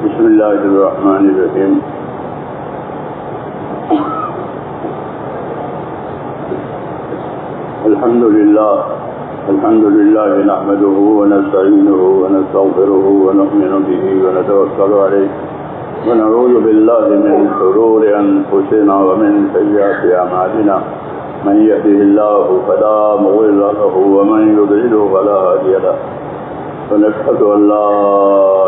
بسم اللہ الرحمن الرحیم. الحمد للہ نحمده ونستعینه ونستغفره ونؤمن به ونتوکل علیہ ونعوذ باللہ من شرور انفسنا ومن سیئات اعمالنا من يهده الله فلا مضل له ومن يضلل فلا هادي له ونشهد ان لا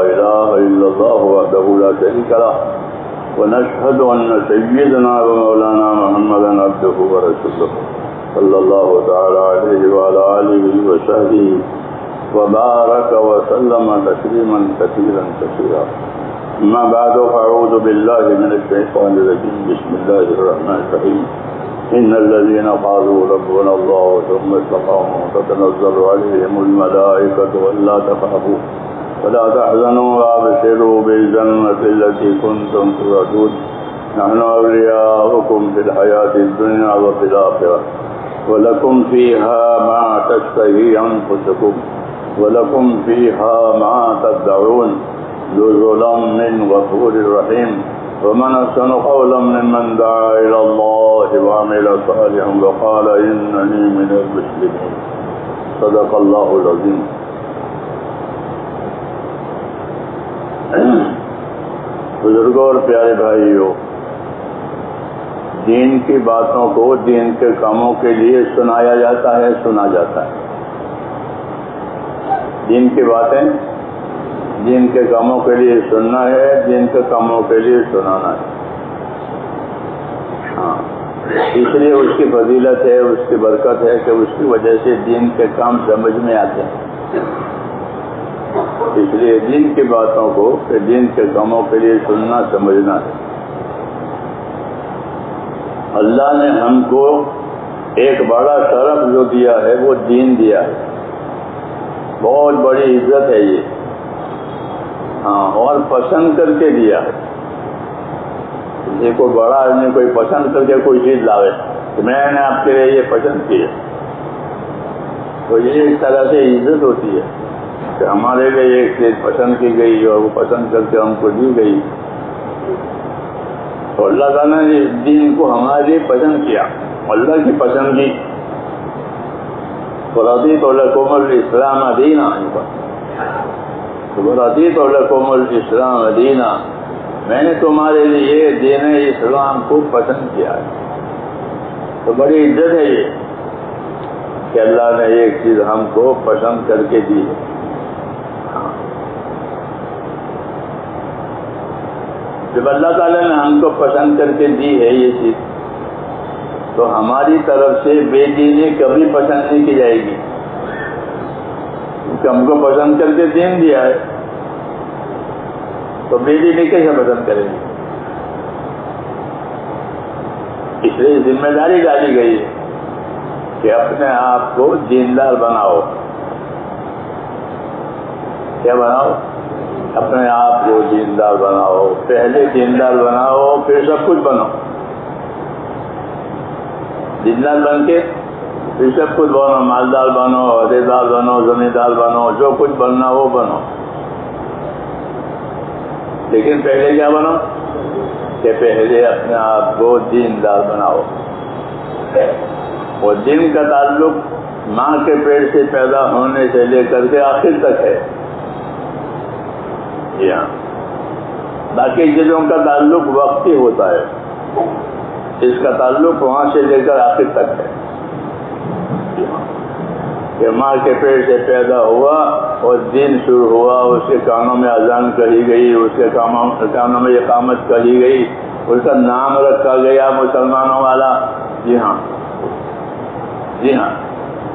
اله الا الله وحده لا شريك له ونشهد ان سيدنا ومولانا محمدا عبده ورسوله صلى الله تعالى عليه وعلى آله وصحبه وبارك وسلم تسليما كثيرا كثيرا. أما بعد فأعوذ بالله من الشيطان الرجيم. بسم الله الرحمن الرحيم. إن الذين قالوا ربنا الله ثم استقاموا تتنزل عليهم الملائكة ألا تخافوا ولا تحزنوا وأبشروا بالجنة التي كنتم توعدون نحن أولياؤكم في الحياة الدنيا وفي الآخرة وَلَكُمْ فِيهَا مَا تَشْتَهِي أَنفُسُكُمْ وَلَكُمْ فِيهَا مَا تَدَّعُونَ نُزُلًا مِّن غَفُورٍ رَّحِيمٍ. وَمَنْ أَحْسَنُ قَوْلًا مِّمَّن دَعَا إِلَى اللَّهِ وَعَمِلَ صَالِحًا وَقَالَ إِنَّنِي مِنَ الْمُسْلِمِينَ. صدق اللہ العظیم. بزرگوں اور پیارے بھائیوں، دین کی باتوں کو دین کے کاموں کے لیے سنایا جاتا ہے، سنا جاتا ہے. دین کی باتیں دین کے کاموں کے لیے سننا ہے، دین کے کاموں کے لیے سنانا ہے. ہاں، اس لیے اس کی فضیلت ہے، اس کی برکت ہے کہ اس کی وجہ سے دین کے کام سمجھ میں آتے ہیں. اس لیے دین کی باتوں کو کہ دین کے کاموں کے لیے سننا سمجھنا ہے. اللہ نے ہم کو ایک بڑا شرف جو دیا ہے وہ دین دیا ہے. بہت بڑی عزت ہے یہ. ہاں، اور پسند کر کے دیا ہے. یہ کوئی بڑا آدمی کوئی پسند کر کے کوئی چیز لاوے کہ میں نے آپ کے لیے یہ پسند کی ہے، تو یہ ایک طرح سے عزت ہوتی ہے کہ ہمارے لیے ایک چیز پسند کی گئی اور وہ پسند کر کے ہم کو دی گئی. تو اللہ تعالیٰ نے اس دین کو ہمارے لیے پسند کیا، اللہ کی پسندگی. وَرَضِيتُ لَكُمُ الْإِسْلَامَ دِينًا، وَرَضِيتُ لَكُمُ الْإِسْلَامَ دِينًا، میں نے تمہارے لیے دین اسلام کو پسند کیا ہے. تو بڑی عزت ہے یہ کہ اللہ نے ایک چیز ہم کو پسند کر کے دی ہے. جب اللہ تعالیٰ نے ہم کو پسند کر کے دی ہے یہ چیز، تو ہماری طرف سے بے دینی کبھی پسند نہیں کی جائے گی، کیونکہ ہم کو پسند کر کے دین دیا ہے تو بے دینی کیسے پسند کریں گے؟ اس لیے ذمہ داری ڈالی گئی ہے کہ اپنے آپ کو دیندار بناؤ. کیا بناؤ؟ اپنے آپ کو دیندار بناؤ. پہلے دیندار بناؤ پھر سب کچھ بنو. دیندار بن کے پھر سب کچھ بنو، مالدار بنو، عہدیدار بنو، زمیندار بنو، جو کچھ بننا وہ بنو. لیکن پہلے کیا بنو کہ پہلے اپنے آپ کو دیندار بناؤ. اور دین کا تعلق ماں کے پیٹ سے پیدا ہونے سے لے کر کے آخر تک ہے. باقی چیزوں کا تعلق وقتی ہوتا ہے، اس کا تعلق وہاں سے لے کر آخر تک ہے کہ ماں کے پیٹ سے پیدا ہوا اور دین شروع ہوا، اس کے کانوں میں اذان کہی گئی، اس کے کانوں میں اقامت کہی گئی، اس کا نام رکھا گیا مسلمانوں والا. جی ہاں، جی ہاں.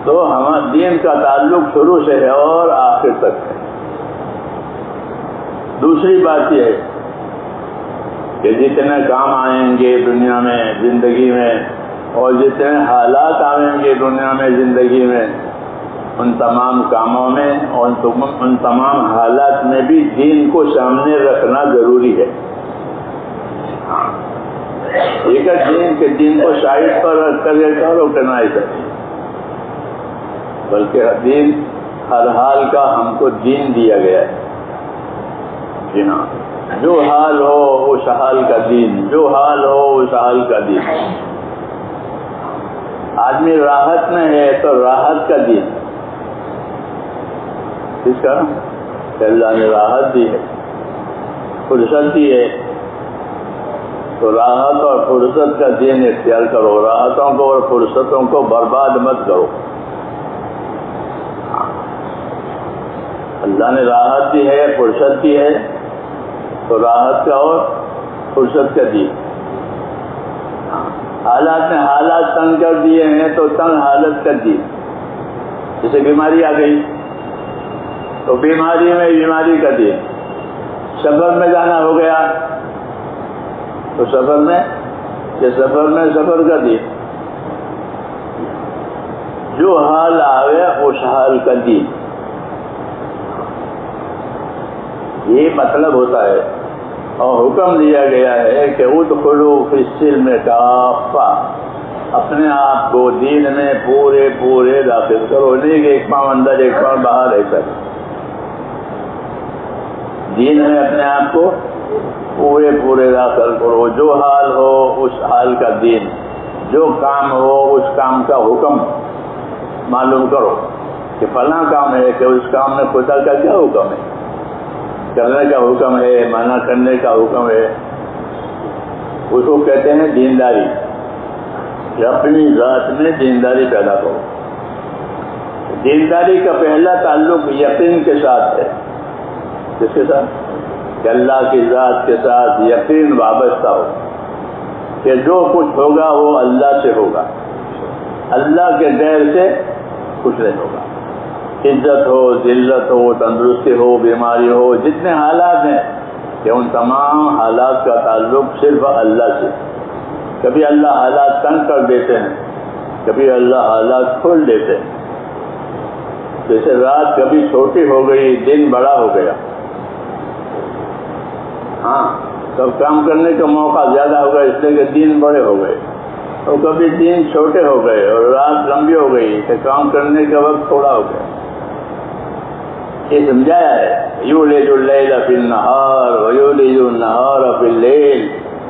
تو ہمارا دین کا تعلق شروع سے ہے اور آخر تک ہے. دوسری بات یہ ہے کہ جتنے کام آئیں گے دنیا میں زندگی میں اور جتنے حالات آئیں گے دنیا میں زندگی میں، ان تمام کاموں میں اور ان تمام حالات میں بھی دین کو سامنے رکھنا ضروری ہے. ایک دین کے دین کو سائڈ پر رکھ کر یہ کارو کرنا ایسا نہیں، بلکہ دین ہر حال کا ہم کو دین دیا گیا ہے. جی ہاں، جو حال ہو اس حال کا دین، جو حال ہو اس حال کا دین۔ آدمی راحت میں ہے تو راحت کا دین، کس کا؟ کہ اللہ نے راحت دی ہے، فرصت دی ہے، تو راحت اور فرصت کا دین اختیار کرو۔ راحتوں کو اور فرصتوں کو برباد مت کرو۔ اللہ نے راحت دی ہے، فرصت دی ہے، تو راحت کا اور فرصت کا دی۔ حالات نے حالات تنگ کر دیے ہیں تو تنگ حالت کر دی۔ جیسے بیماری آ گئی تو بیماری میں بیماری کر دی۔ سفر میں جانا ہو گیا تو سفر میں سفر کر دی۔ جو حال آوے اس حال کا دی، یہ مطلب ہوتا ہے۔ اور حکم دیا گیا ہے کہ ادخلوا فی السلم کافہ، اپنے آپ کو دین میں پورے داخل کرو، نہیں کہ ایک پاؤں اندر ایک پاؤں باہر ایسا۔ دین میں اپنے آپ کو پورے داخل کرو۔ جو حال ہو اس حال کا دین، جو کام ہو اس کام کا حکم معلوم کرو کہ فلاں کام ہے، کہ اس کام میں خدا کا کیا حکم ہے، کرنے کا حکم ہے، منع کرنے کا حکم ہے۔ اس کو کہتے ہیں دینداری۔ اپنی ذات میں دینداری پیدا کرو۔ دینداری کا پہلا تعلق یقین کے ساتھ ہے۔ کس کے ساتھ؟ کہ اللہ کی ذات کے ساتھ یقین وابستہ ہو کہ جو کچھ ہوگا وہ اللہ سے ہوگا، اللہ کے غیر سے کچھ نہیں ہوگا۔ عزت ہو، ذلت ہو، تندرستی ہو، بیماری ہو، جتنے حالات ہیں کہ ان تمام حالات کا تعلق صرف اللہ سے۔ کبھی اللہ حالات تنگ کر دیتے ہیں، کبھی اللہ حالات کھول دیتے ہیں۔ جیسے رات کبھی چھوٹی ہو گئی، دن بڑا ہو گیا۔ ہاں، سب کام کرنے کا موقع زیادہ ہو گیا اس لیے کہ دن بڑے ہو گئے، اور کبھی دن چھوٹے ہو گئے اور رات لمبی ہو گئی کہ کام کرنے کا وقت تھوڑا ہو گیا۔ یہ سمجھایا ہے یولج اللیل فی النہار ویولج النہار فی اللیل،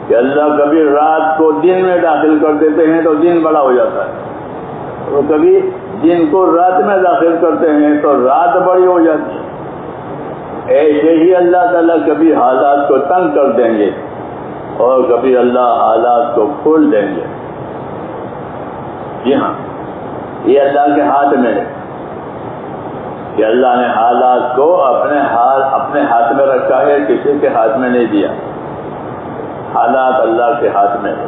کہ اللہ کبھی رات کو دن میں داخل کر دیتے ہیں تو دن بڑا ہو جاتا ہے، اور کبھی دن کو رات میں داخل کرتے ہیں تو رات بڑی ہو جاتی ہے۔ ایسے ہی اللہ تعالیٰ کبھی حالات کو تنگ کر دیں گے اور کبھی اللہ حالات کو کھول دیں گے۔ جی ہاں، یہ اللہ کے ہاتھ میں ہے کہ اللہ نے حالات کو اپنے ہاتھ میں رکھا ہے، کسی کے ہاتھ میں نہیں دیا۔ حالات اللہ کے ہاتھ میں ہے۔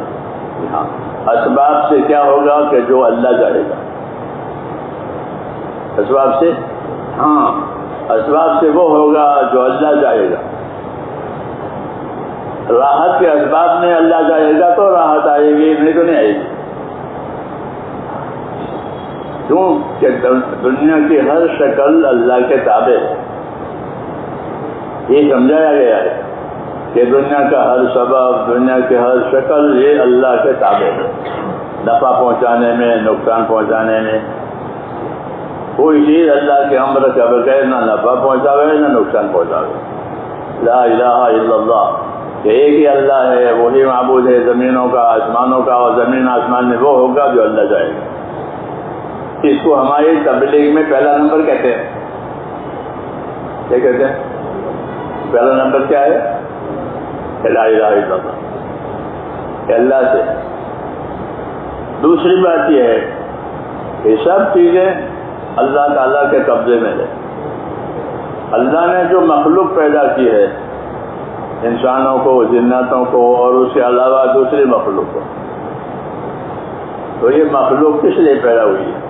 جی ہاں، اسباب سے کیا ہوگا کہ جو اللہ چاہے گا، اسباب سے، ہاں، اسباب سے وہ ہوگا جو اللہ چاہے گا۔ راحت کے اسباب میں اللہ چاہے گا تو راحت آئے گی، نہیں تو نہیں آئے گی۔ کیوں کہ دنیا کی ہر شکل اللہ کے تابع ہے۔ یہ سمجھایا گیا ہے کہ دنیا کا ہر سبب، دنیا کی ہر شکل یہ اللہ کے تابع ہے۔ نفع پہنچانے میں، نقصان پہنچانے میں، کوئی چیز اللہ کے امر کے بغیر نہ نفع پہنچاوے نہ نقصان پہنچاوے۔ لا الہ الا اللہ، کہ ایک ہی اللہ ہے، وہی معبود ہے زمینوں کا، آسمانوں کا، اور زمین آسمان میں وہ ہوگا جو اللہ چاہے گا۔ اس کو ہماری تبلیغ میں پہلا نمبر کہتے ہیں۔ کیا کہتے ہیں؟ پہلا نمبر کیا ہے؟ لا الہ الا اللہ، کہ اللہ سے۔ دوسری بات یہ ہے کہ سب چیزیں اللہ تعالیٰ کے قبضے میں ہے۔ اللہ نے جو مخلوق پیدا کی ہے، انسانوں کو، جناتوں کو، اور اس کے علاوہ دوسری مخلوق کو، تو یہ مخلوق کس لیے پیدا ہوئی ہے؟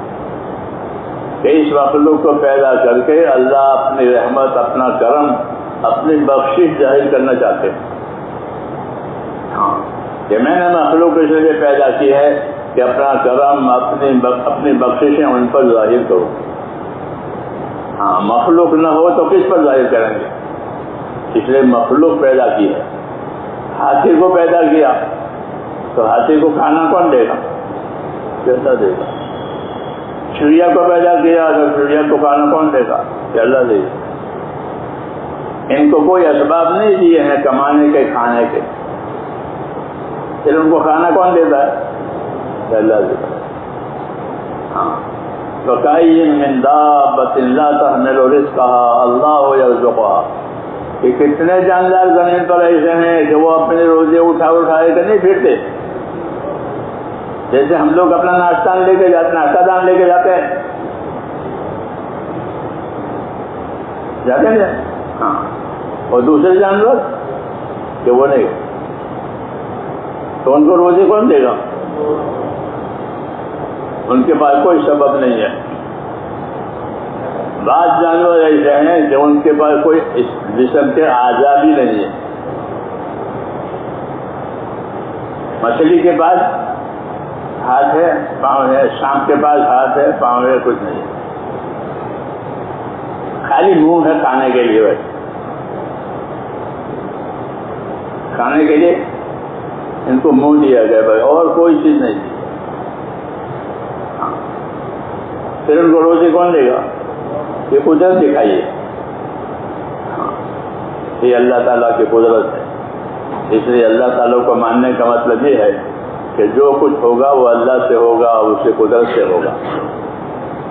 کہ اس مخلوق کو پیدا کر کے اللہ اپنی رحمت، اپنا کرم، اپنی بخشش ظاہر کرنا چاہتے ہیں۔ ہاں، کہ میں نے مخلوق اس لیے پیدا کی ہے کہ اپنا کرم، اپنی بخششیں ان پر ظاہر کرو۔ ہاں، مخلوق نہ ہو تو کس پر ظاہر کریں گے؟ اس لیے مخلوق پیدا کی ہے۔ ہاتھی کو پیدا کیا تو ہاتھی کو کھانا کون دے گا؟ کیسا دے گا؟ چڑیا کو پیدا کیا تو چڑیا کو کھانا کون دے گا؟ اللہ دے گا۔ ان کو کوئی اسباب نہیں دیے ہیں کمانے کے کھانے کے، پھر ان کو کھانا کون دیتا ہے؟ اللہ دیتا ہے۔ ہاں، وَكَأَيٍّ مِّن دَابَّةٍ لَّا تَحْمِلُ رِزْقَهَا اللَّهُ يَرْزُقُهَا، کہ کتنے جاندار زمین پر ایسے ہیں کہ وہ اپنے روزے اٹھائے کہ نہیں پھرتے، جیسے ہم لوگ اپنا ناشتہ لے کے جاتے، ناشتہ دان لے کے جاتے ہیں، جاتے ہیں ہاں، اور دوسرے جانور کہ وہ نہیں، تو ان کو روزے کون دے گا؟ ان کے پاس کوئی سبب نہیں ہے۔ بعض جانور ایسے ہیں کہ ان کے پاس کوئی اس جسم کے اعضاء بھی نہیں ہے۔ مچھلی کے پاس ہاتھ ہے، پاؤں ہے، سانپ کے پاس ہاتھ ہے، پاؤں ہے، کچھ نہیں ہے، خالی منہ ہے کھانے کے لیے، بس کھانے کے لیے ان کو منہ دیا گیا بھائی، اور کوئی چیز نہیں دی۔ پھر ان کو روزی کون دے گا؟ یہ قدرت دکھائیے، یہ اللہ تعالیٰ کی قدرت ہے۔ اس لیے اللہ تعالیٰ کو ماننے کا مطلب یہ ہے کہ جو کچھ ہوگا وہ اللہ سے ہوگا، اس کی قدرت سے ہوگا،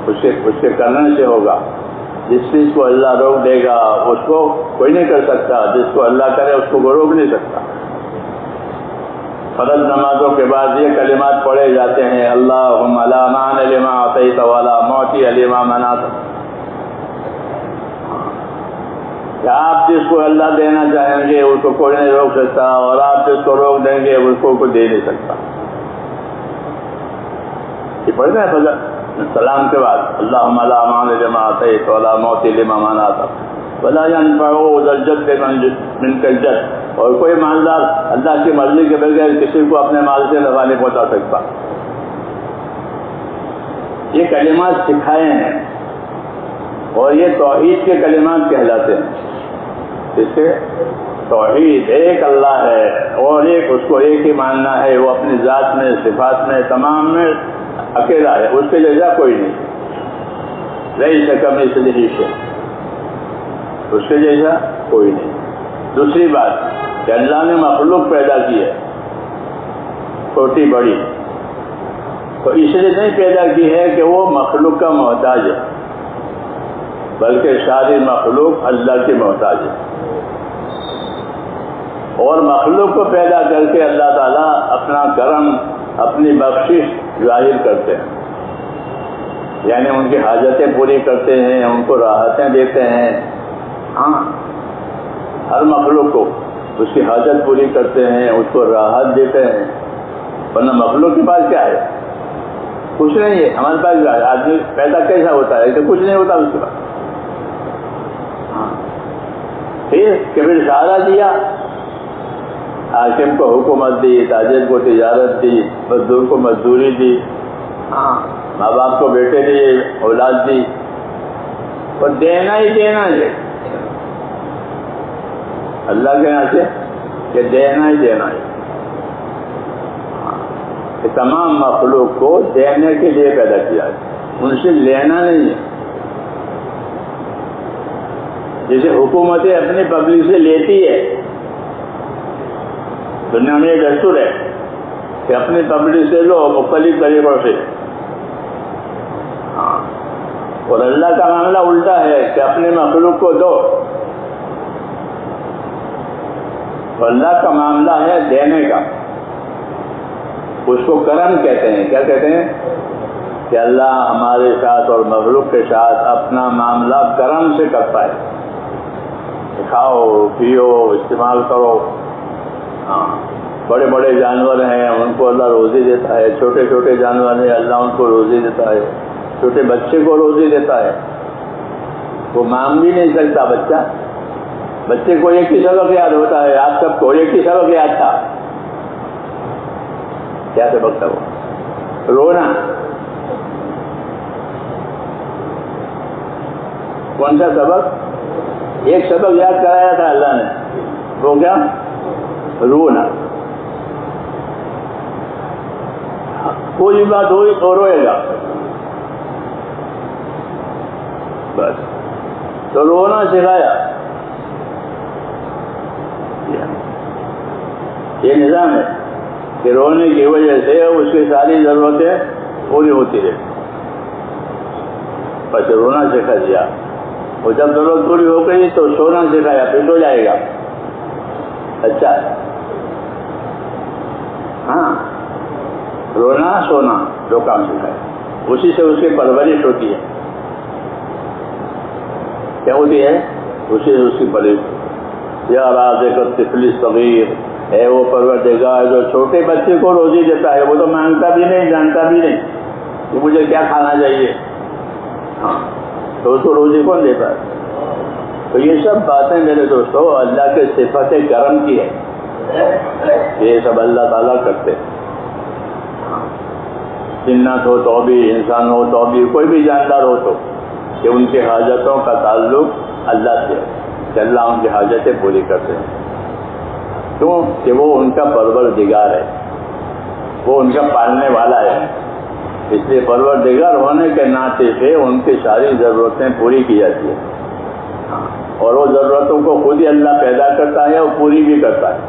اس کے کرنے سے ہوگا۔ جس چیز کو اللہ روک دے گا اس کو کوئی نہیں کر سکتا، جس کو اللہ کرے اس کو روک نہیں سکتا۔ فرض نمازوں کے بعد یہ کلمات پڑھے جاتے ہیں، اللہم لا مانع لما اعطیت ولا معطی لما منعت، کہ آپ جس کو اللہ دینا چاہیں گے اس کو کوئی نہیں روک سکتا، اور آپ جس کو روک دیں گے اس کو کوئی دے نہیں سکتا۔ یہ پڑھتے ہیں فجر سلام کے بعد، اللہم لا مانع لما اعطیت ولا معطی لما منعت ولا ينفع ذا الجد منك الجد، اور کوئی مالدار اللہ کی مرضی کے بغیر کسی کو اپنے مال سے نفع نہیں پہنچا سکتا۔ یہ کلمات سکھائے ہیں اور یہ توحید کے کلمات کہلاتے ہیں۔ اس سے توحید ایک اللہ ہے اور ایک اس کو ایک ہی ماننا ہے، وہ اپنی ذات میں، صفات میں، تمام میں اکیلا ہے، اس کے جیسا کوئی نہیں، لیس کمثلہ شیء، اس کے جیسا کوئی نہیں۔ دوسری بات کہ اللہ نے مخلوق پیدا کی ہے چھوٹی بڑی، تو اس لیے نہیں پیدا کی ہے کہ وہ مخلوق کا محتاج ہے، بلکہ ساری مخلوق اللہ کی محتاج ہے، اور مخلوق کو پیدا کر کے اللہ تعالیٰ اپنا کرم، اپنی بخشش ظاہر کرتے ہیں، یعنی ان کی حاجتیں پوری کرتے ہیں، ان کو راحتیں دیتے ہیں۔ ہاں، ہر مخلوق کو اس کی حاجت پوری کرتے ہیں، اس کو راحت دیتے ہیں، ورنہ مخلوق کے پاس کیا ہے؟ کچھ نہیں ہے۔ ہمارے پاس کیا ہے؟ آدمی پیدا کیسا ہوتا ہے کہ کچھ نہیں ہوتا اس کے پاس۔ ہاں، پھر سہارا دیا، حاکم کو حکومت دی، تاجر کو تجارت دی، مزدور کو مزدوری دی، ہاں، ماں باپ کو بیٹے دیے، اولاد دی، اور دینا ہی دینا ہے اللہ کے یہاں سے، کہ دینا ہی دینا ہے۔ کہ تمام مخلوق کو دینے کے لیے پیدا کیا ہے، ان سے لینا نہیں ہے۔ جیسے حکومتیں اپنی پبلک سے لیتی ہے، دنیا میں یہ دستور ہے کہ اپنی پبلک سے لو مختلف طریقوں سے، ہاں، اور اللہ کا معاملہ الٹا ہے کہ اپنے مخلوق کو دو، اللہ کا معاملہ ہے دینے کا، اس کو کرم کہتے ہیں۔ کیا کہتے ہیں؟ کہ اللہ ہمارے ساتھ اور مخلوق کے ساتھ اپنا معاملہ کرم سے کرتا ہے، کھاؤ پیو استعمال کرو۔ ہاں، بڑے بڑے جانور ہیں ان کو اللہ روزی دیتا ہے، چھوٹے چھوٹے جانور ہیں اللہ ان کو روزی دیتا ہے، چھوٹے بچے کو روزی دیتا ہے، وہ مانگ بھی نہیں سکتا بچہ، بچے کو ایک ہی سبق یاد ہوتا ہے، آپ سب کو ایک ہی سبق یاد تھا، کیا سبق تھا وہ؟ رونا۔ کون سا سبق؟ ایک سبق یاد کرایا تھا اللہ نے، وہ کیا؟ رونا۔ کوئی بات ہوئی تو روئے گا، بس، تو رونا سکھایا۔ یہ نظام ہے کہ رونے کی وجہ سے اس کی ساری ضرورتیں پوری ہوتی رہتی. بس رونا سکھا دیا، اور جب ضرورت پوری ہو گئی تو سونا سکھایا، پھر سو جائے گا. اچھا ہاں، رونا سونا دو کام سکھایا، اسی سے اس کی پرورش ہوتی ہے. کیا ہوتی ہے؟ اسی سے اس کی پرورش. یا رازق الطفل الصغیر، ہے وہ پروردگار جو چھوٹے بچے کو روزی دیتا ہے. وہ تو مانگتا بھی نہیں، جانتا بھی نہیں کہ مجھے کیا کھانا چاہیے. ہاں، تو اس کو روزی کون دیتا ہے؟ تو یہ سب باتیں میرے دوستوں اللہ کے صفت کرم کی ہے. یہ سب اللہ تعالیٰ کرتے. جنات ہو تو بھی، انسان ہو تو بھی، کوئی بھی جاندار ہو تو، کہ ان کی حاجتوں کا تعلق اللہ سے ہے، کہ اللہ ان کی حاجتیں پوری کرتے ہیں. کیوں؟ کہ وہ ان کا پروردگار ہے، وہ ان کا پالنے والا ہے. اس لیے پروردگار ہونے کے ناطے سے ان کی ساری ضرورتیں پوری کی جاتی ہیں. اور وہ ضرورتوں کو خود ہی اللہ پیدا کرتا ہے اور پوری بھی کرتا ہے.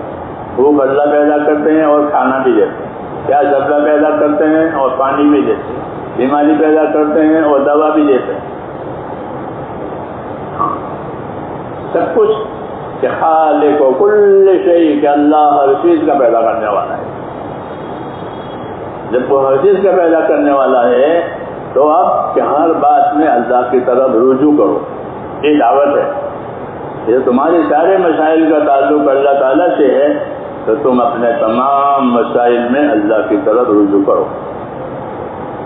بھوک اللہ پیدا کرتے ہیں اور کھانا بھی دیتے ہیں، پیاس اللہ پیدا کرتے ہیں اور پانی بھی دیتے ہیں، بیماری پیدا کرتے ہیں اور دوا بھی دیتے ہیں. سب کچھ کہ خالق و کل شیء، کہ اللہ ہر چیز کا پیدا کرنے والا ہے. جب وہ ہر چیز کا پیدا کرنے والا ہے تو اب کہ ہر بات میں اللہ کی طرف رجوع کرو. یہ دعوت ہے. یہ تمہارے سارے مسائل کا تعلق اللہ تعالیٰ سے ہے تو تم اپنے تمام مسائل میں اللہ کی طرف رجوع کرو.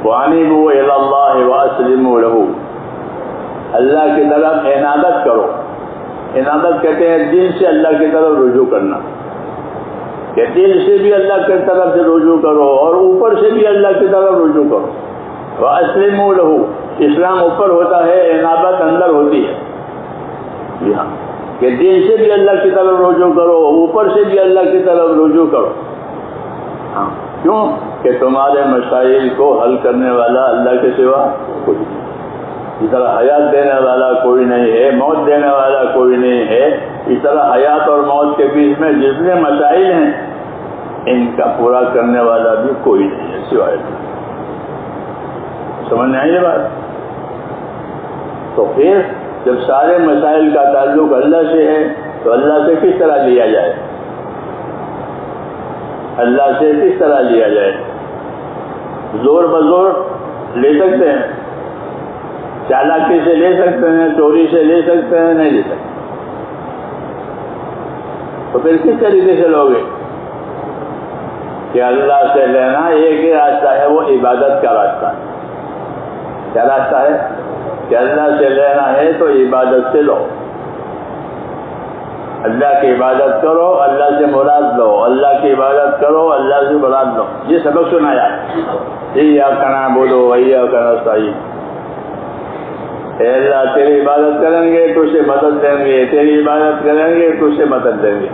وَأَنِيبُوا إِلَى اللَّهِ وَأَسْلِمُوا لَهُ، اللہ کی طرف عنادت کرو. عنادت کہتے ہیں دل سے اللہ کی طرف رجوع کرنا، کہ دل سے بھی اللہ کی طرف سے رجوع کرو اور اوپر سے بھی اللہ کی طرف رجوع کرو. وَأَسْلِمُوا لَهُ، اسلام اوپر ہوتا ہے، عنادت اندر ہوتی ہے. ہاں، کہ دل سے بھی اللہ کی طرف رجوع کرو، اوپر سے بھی اللہ کی طرف رجوع کرو. ہاں، کیوں؟ کہ تمہارے مسائل کو حل کرنے والا اللہ کے سوا کوئی نہیں. اس طرح حیات دینے والا کوئی نہیں ہے، موت دینے والا کوئی نہیں ہے. اس طرح حیات اور موت کے بیچ میں جتنے مسائل ہیں ان کا پورا کرنے والا بھی کوئی نہیں ہے سوائے. سمجھ میں آئی یہ بات؟ تو پھر جب سارے مسائل کا تعلق اللہ سے ہے تو اللہ سے کس طرح لیا جائے؟ اللہ سے کس طرح لیا جائے؟ زور بزور لے سکتے ہیں، چالاکی سے لے سکتے ہیں، چوری سے لے سکتے ہیں؟ نہیں لے سکتے. تو پھر کس طریقے سے لوگے؟ کہ اللہ سے لینا ایک ہی راستہ ہے، وہ عبادت کا راستہ ہے. کیا راستہ ہے؟ کہ اللہ سے لینا ہے تو عبادت سے لو. اللہ کی عبادت کرو، اللہ سے مراد لو. اللہ کی عبادت کرو، اللہ سے مراد لو. یہ سبق سنایا. ایاک نعبد و ایاک نستعین. اے اللہ تیری عبادت کریں گے تو اسے مدد دیں گے، تیری عبادت کریں گے تو اسے مدد دیں گے.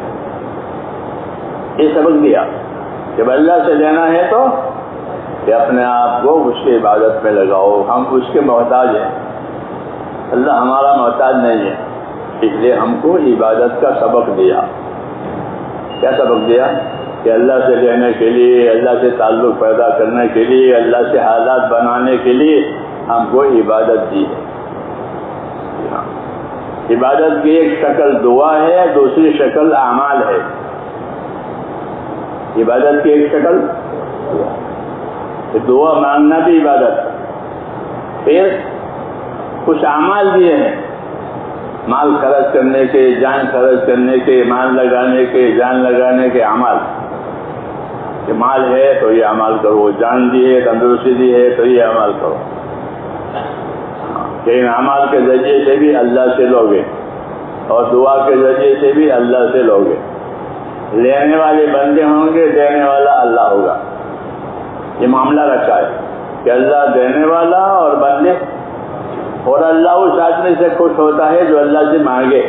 یہ سبق دیا. جب اللہ سے لینا ہے تو کہ اپنے آپ کو اس کی عبادت میں لگاؤ. ہم اس کے محتاج ہیں، اللہ ہمارا محتاج نہیں ہے. اس لیے ہم کو عبادت کا سبق دیا. کیا سبق دیا؟ کہ اللہ سے لینے کے لیے، اللہ سے تعلق پیدا کرنے کے لیے، اللہ سے حالات بنانے کے لیے ہم کو عبادت دی ہے. عبادت کی ایک شکل دعا ہے، دوسری شکل اعمال ہے. عبادت کی ایک شکل دعا مانگنا بھی عبادت. پھر کچھ اعمال دیے ہیں، مال خرچ کرنے کے، جان خرچ کرنے کے، مال لگانے کے، جان لگانے کے اعمال. کہ مال ہے تو یہ اعمال کرو، جان دی ہے، تندرستی دی ہے تو یہ اعمال کرو. کہ ان اعمال کے ذریعے سے بھی اللہ سے لوگے اور دعا کے ذریعے سے بھی اللہ سے لوگے. لینے والے بندے ہوں گے، دینے والا اللہ ہوگا. یہ معاملہ رکھا ہے کہ اللہ دینے والا اور بندے، اور اللہ اس آدمی سے خوش ہوتا ہے جو اللہ سے مانگے.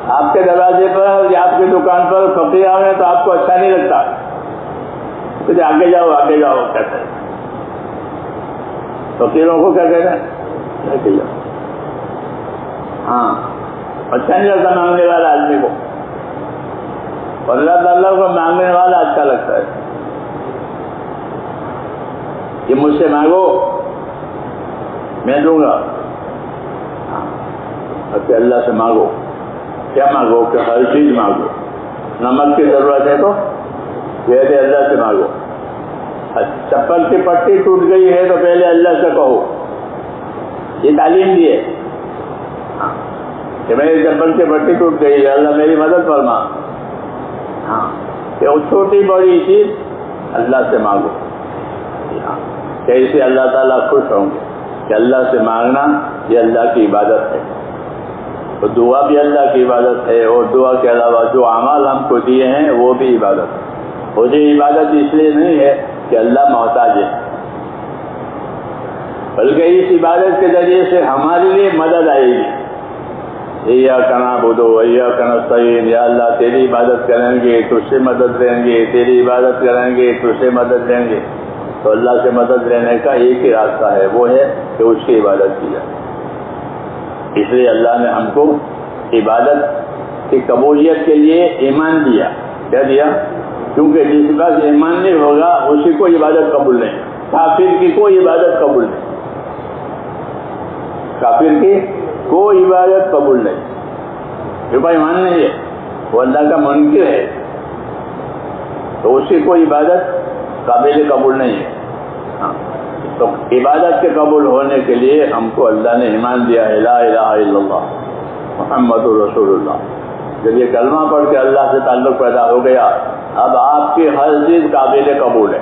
آپ کے دروازے پر یا آپ کی دکان پر فقیر آئے تو آپ کو اچھا نہیں لگتا، تو آگے جاؤ آگے جاؤ کہتے ہیں. فقیروں کو کیا کہتے ہیں؟ آگے جاؤ. ہاں، اچھا نہیں لگتا مانگنے والا آدمی کو. اور اللہ تعالیٰ کو مانگنے والا اچھا لگتا ہے کہ مجھ سے مانگو میں دوں گا. کہ اللہ سے مانگو، کیا مانگو؟ کہ ہر چیز مانگو. نمک کی ضرورت ہے تو پہلے اللہ سے مانگو. چپل کی پٹی ٹوٹ گئی ہے تو پہلے اللہ سے کہو. یہ تعلیم دی ہے کہ میری چپل کی پٹی ٹوٹ گئی ہے، اللہ میری مدد فرما. ہاں، کہ وہ چھوٹی بڑی چیز اللہ سے مانگو. کہ اسے اللہ تعالیٰ خوش ہوں گے کہ اللہ سے مانگنا یہ اللہ کی عبادت ہے. تو دعا بھی اللہ کی عبادت ہے، اور دعا کے علاوہ جو اعمال ہم کو دیے ہیں وہ بھی عبادت ہے. اور یہ عبادت اس لیے نہیں ہے کہ اللہ محتاج ہے، بلکہ اس عبادت کے ذریعے سے ہمارے لیے مدد آئے گی. ایاک نعبد و ایاک نستعین، یا اللہ تیری عبادت کریں گے تو اس سے مدد لیں گے، تیری عبادت کریں گے تو اس سے مدد لیں گے. تو اللہ سے مدد لینے کا ایک ہی راستہ ہے، وہ ہے کہ اس کی عبادت کی جائے. اس لیے اللہ نے ہم کو عبادت کی قبولیت کے لیے ایمان دیا. کیا دیا؟ کیونکہ جس کے پاس ایمان نہیں ہوگا اسی کو عبادت قبول نہیں. کافر کی کوئی عبادت قبول نہیں، کافر کی کوئی عبادت قبول نہیں. کیونکہ ایمان نہیں ہے، وہ اللہ کا منکر ہے، تو اس کی کوئی عبادت قابل قبول نہیں ہے. ہاں، تو عبادت کے قبول ہونے کے لیے ہم کو اللہ نے ایمان دیا ہے، لا الہ الا اللہ محمد رسول اللہ. جب یہ کلمہ پڑھ کے اللہ سے تعلق پیدا ہو گیا، اب آپ کی ہر چیز قابل قبول ہے.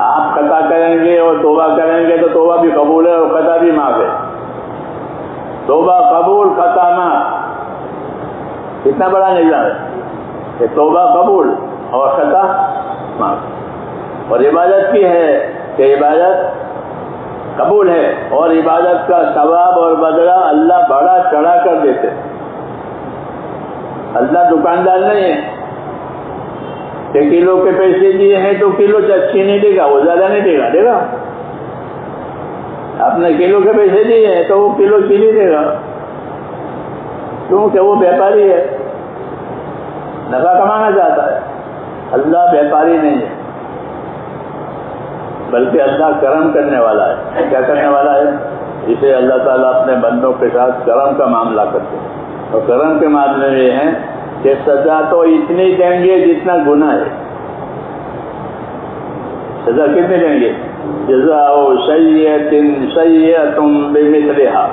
آپ خطا کریں گے اور توبہ کریں گے تو توبہ بھی قبول ہے اور خطا بھی معاف ہے. توبہ قبول، خطا معاف. کتنا بڑا نظام ہے کہ توبہ قبول اور خطا معاف. اور عبادت کی ہے کہ عبادت قبول ہے اور عبادت کا ثواب اور بدلہ اللہ بڑا چڑھا کر دیتے. اللہ دکاندار نہیں ہے کہ کلو کے پیسے دیے ہیں تو کلو چینی دے گا، وہ زیادہ نہیں دے گا. دے گا؟ آپ نے کلو کے پیسے دیے ہیں تو وہ کلو چینی دے گا، کیونکہ وہ بیپاری ہے، نفع کمانا چاہتا ہے. اللہ بیپاری نہیں ہے، بلکہ اللہ کرم کرنے والا ہے. کیا کرنے والا ہے؟ اسے اللہ تعالیٰ اپنے بندوں کے ساتھ کرم کا معاملہ کرتے ہیں. اور کرم کے معاملے میں یہ ہے کہ سزا تو اتنی دیں گے جتنا گناہ ہے. سزا کتنی دیں گے؟ جزاء سیئۃ سیئۃ بمثلھا،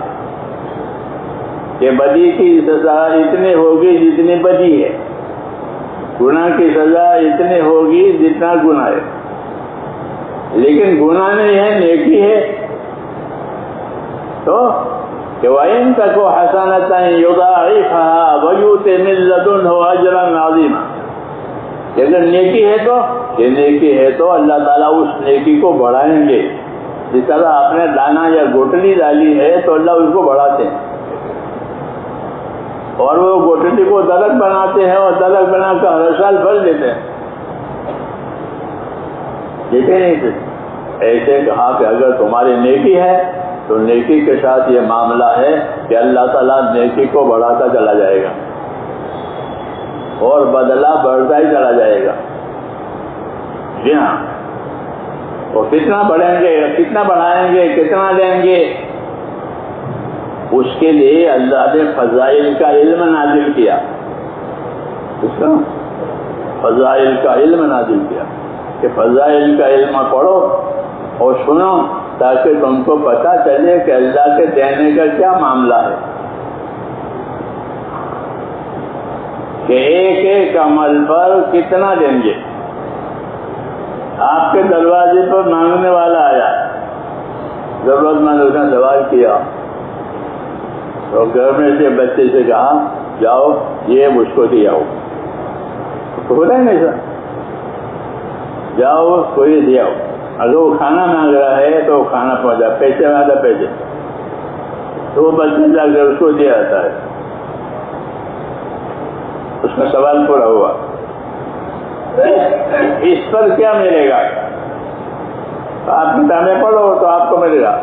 کہ بدی کی سزا اتنی ہوگی جتنی بدی ہے، گناہ کی سزا اتنی ہوگی جتنا گناہ ہے. لیکن گناہ نہیں ہے، نیکی ہے. تو کہ وَإِن تَكُ حَسَنَةً يُضَاعِفْهَا وَيُؤْتِ مِن لَّدُنْهُ أَجْرًا عَظِيمًا. اگر نیکی ہے تو یہ نیکی ہے تو اللہ تعالیٰ اس نیکی کو بڑھائیں گے. جس طرح آپ نے دانا یا گوٹلی ڈالی ہے تو اللہ اس کو بڑھاتے ہیں، اور وہ گوٹلی کو درخت بناتے ہیں اور درخت بنا کر ہر سال پھل دیتے ہیں. دیتے نہیں تھے. ایسے کہا کہ اگر تمہاری نیکی ہے تو نیکی کے ساتھ یہ معاملہ ہے کہ اللہ تعالیٰ نیکی کو بڑھاتا چلا جائے گا اور بدلہ بڑھتا ہی چلا جائے گا. جی ہاں. اور کتنا بڑھیں گے، کتنا بڑھائیں گے، کتنا دیں گے، اس کے لیے اللہ نے فضائل کا علم نازل کیا. اس کا فضائل کا علم نازل کیا کہ فضائل کا علم پڑھو اور سنو تاکہ تم کو پتہ چلے کہ اللہ کے دینے کا کیا معاملہ ہے. کہ ایک ایک عمل پر کتنا دیں گے. آپ کے دروازے پر مانگنے والا آیا، ضرورت مند، اس نے سوال کیا تو گھر میں سے بچے سے کہا جاؤ یہ مجھ کو دے آؤ. ہو رہا ہے نہیں سر؟ جاؤ کوئی دے آؤ. اگر وہ کھانا مانگ رہا ہے تو کھانا پہنچا، پیسے مانگا پیسے، تو وہ بچے جا کر اس کو دے آتا ہے. اس کا سوال پورا ہوا. اس پر کیا ملے گا؟ آپ کتابیں پڑھو تو آپ کو ملے گا.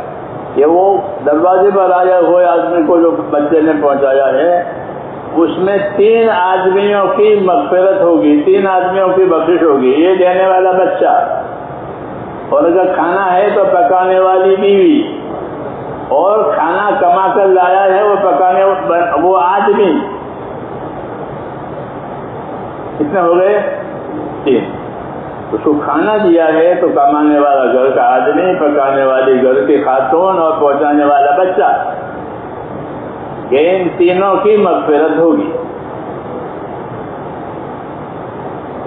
یہ وہ دروازے پر آیا ہوئے آدمی کو جو بچے نے پہنچایا ہے اس میں 3 آدمیوں کی مغفرت ہوگی، 3 آدمیوں کی بخشش ہوگی، یہ دینے والا بچہ، اور اگر کھانا ہے تو پکانے والی بیوی، اور کھانا کما کر لایا ہے وہ پکانے وہ آدمی. کتنے ہو گئے؟ 3. اس کو کھانا دیا ہے تو کمانے والا گھر کا آدمی، پکانے والی گھر کی خاتون، اور پہنچانے والا بچہ. ان تینوں کی مغفرت ہوگی.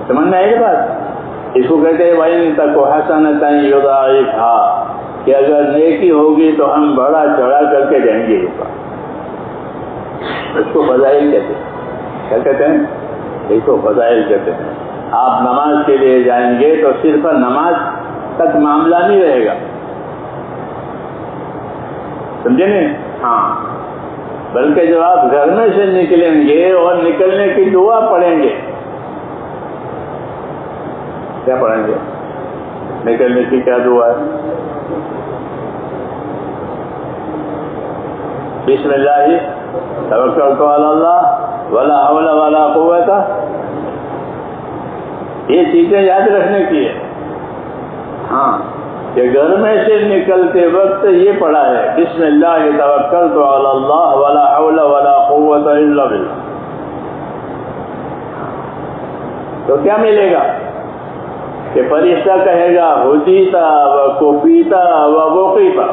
سمجھ میں آئے گی بات؟ اس کو کہتے ہیں وَإِن تَكُ حَسَنَةً يُضَاعِفْهَا، کہ اگر نیکی ہوگی تو ہم بڑا چڑھا کر کے دیں گے. اس کو فضائل کہتے ہیں. کیا کہتے ہیں؟ اس کو فضائل کہتے ہیں. آپ نماز کے لیے جائیں گے تو صرف نماز تک معاملہ نہیں رہے گا، سمجھے نہیں؟ ہاں، بلکہ جب آپ گھر میں سے نکلیں گے اور نکلنے کی دعا پڑھیں گے. کیا پڑھیں گے؟ نکلنے کی کیا دعا ہے؟ بسم اللہ توکلت علی اللہ ولا حول ولا قوت. یہ چیزیں یاد رکھنے کی ہے. ہاں، کہ گھر میں سے نکلتے وقت یہ پڑھا ہے بسم اللہ توکلت علی اللہ ولا حول ولا قوت الا باللہ. تو کیا ملے گا؟ کہ فرشتہ کہے گا ہدیتا و کفیتا و وقیتا.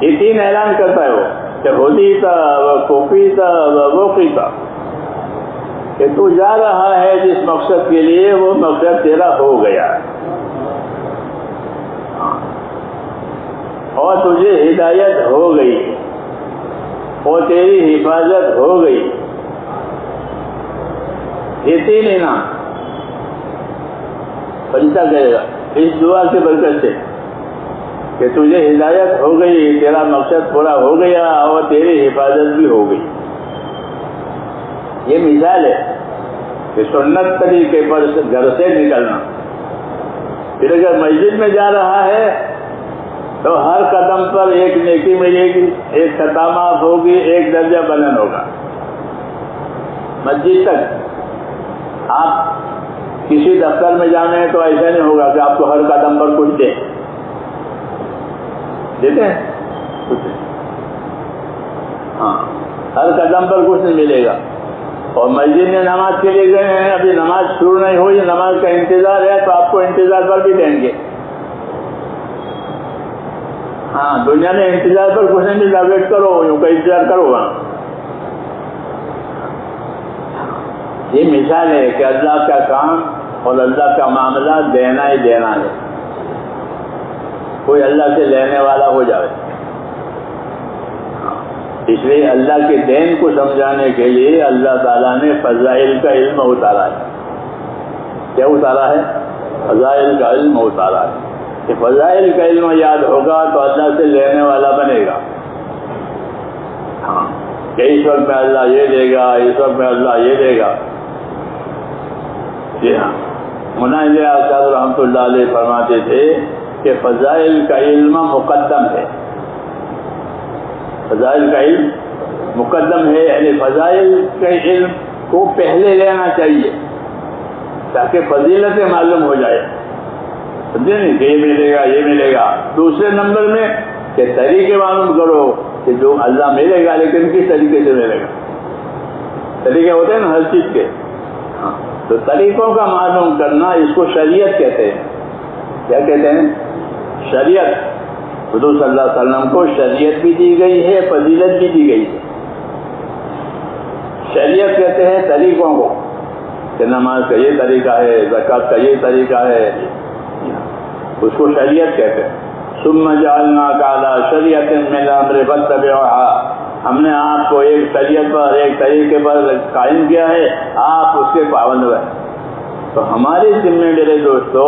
یہ 3 اعلان کرتا ہے وہ کہ ہدیتا و کفیتا و وقیتا، کہ تو جا رہا ہے جس مقصد کے لیے وہ مقصد تیرا ہو گیا، اور تجھے ہدایت ہو گئی، اور تیری حفاظت ہو گئی. یہ 3 انعام فرشتہ کہے گا اس دعا کی برکت سے کہ تجھے ہدایت ہو گئی، تیرا مقصد پورا ہو گیا، اور تیری حفاظت بھی ہو گئی. یہ مثال ہے کہ سنت طریقے پر گھر سے نکلنا. پھر اگر مسجد میں جا رہا ہے تو ہر قدم پر ایک نیکی ملے گی، ایک خطا معاف ہوگی، ایک درجہ بلند ہوگا. مسجد تک آپ کسی دفتر میں جانے ہیں تو ایسا نہیں ہوگا کہ آپ کو ہر قدم پر کچھ دیتے ہیں کچھ. ہاں، ہر قدم پر کچھ نہیں ملے گا. اور مسجد میں نماز کے لیے گئے ہیں، ابھی نماز شروع نہیں ہوئی، نماز کا انتظار ہے تو آپ کو انتظار پر بھی دیں گے. ہاں، دنیا میں انتظار پر کچھ نہیں ملتا، ویٹ کرو، یوں کا انتظار کرو گا. یہ مثال ہے کہ اللہ کا کام اور اللہ کا معاملہ دینا ہی دینا ہے. کوئی اللہ سے لینے والا ہو جائے. اس لیے اللہ کے دین کو سمجھانے کے لیے اللہ تعالیٰ نے فضائل کا علم اتارا ہے. کیا اتارا ہے؟ فضائل کا علم اتارا ہے. کہ فضائل کا علم یاد ہوگا تو اللہ سے لینے والا بنے گا. ہاں، کہ اس وقت میں اللہ یہ دے گا، اس وقت میں اللہ یہ دے گا. جی ہاں، مناظر آزاد رحمۃ اللہ علیہ فرماتے تھے کہ فضائل کا علم مقدم ہے. فضائل کا علم مقدم ہے، یعنی فضائل کے علم کو پہلے لینا چاہیے تاکہ فضیلتیں معلوم ہو جائے. سمجھے نہیں کہ یہ ملے گا یہ ملے گا. دوسرے نمبر میں کہ طریقے معلوم کرو کہ جو اللہ ملے گا لیکن کس طریقے سے ملے گا. طریقے ہوتے ہیں نا ہر چیز کے. ہاں، تو طریقوں کا معلوم کرنا اس کو شریعت کہتے ہیں. کیا کہتے ہیں؟ شریعت. حضور صلی اللہ علیہ وسلم کو شریعت بھی دی گئی ہے، فضیلت بھی دی گئی ہے. شریعت کہتے ہیں طریقوں کو کہ نماز کا یہ طریقہ ہے، زکوٰۃ کا یہ طریقہ ہے، اس کو شریعت کہتے ہیں. ثم جعلناک علی شریعۃ من الامر فاتبعوها. ہم نے آپ کو ایک شریعت پر، ایک طریقے پر قائم کیا ہے، آپ اس کے پابند ہوئے. تو ہماری ذمہ میرے دوستو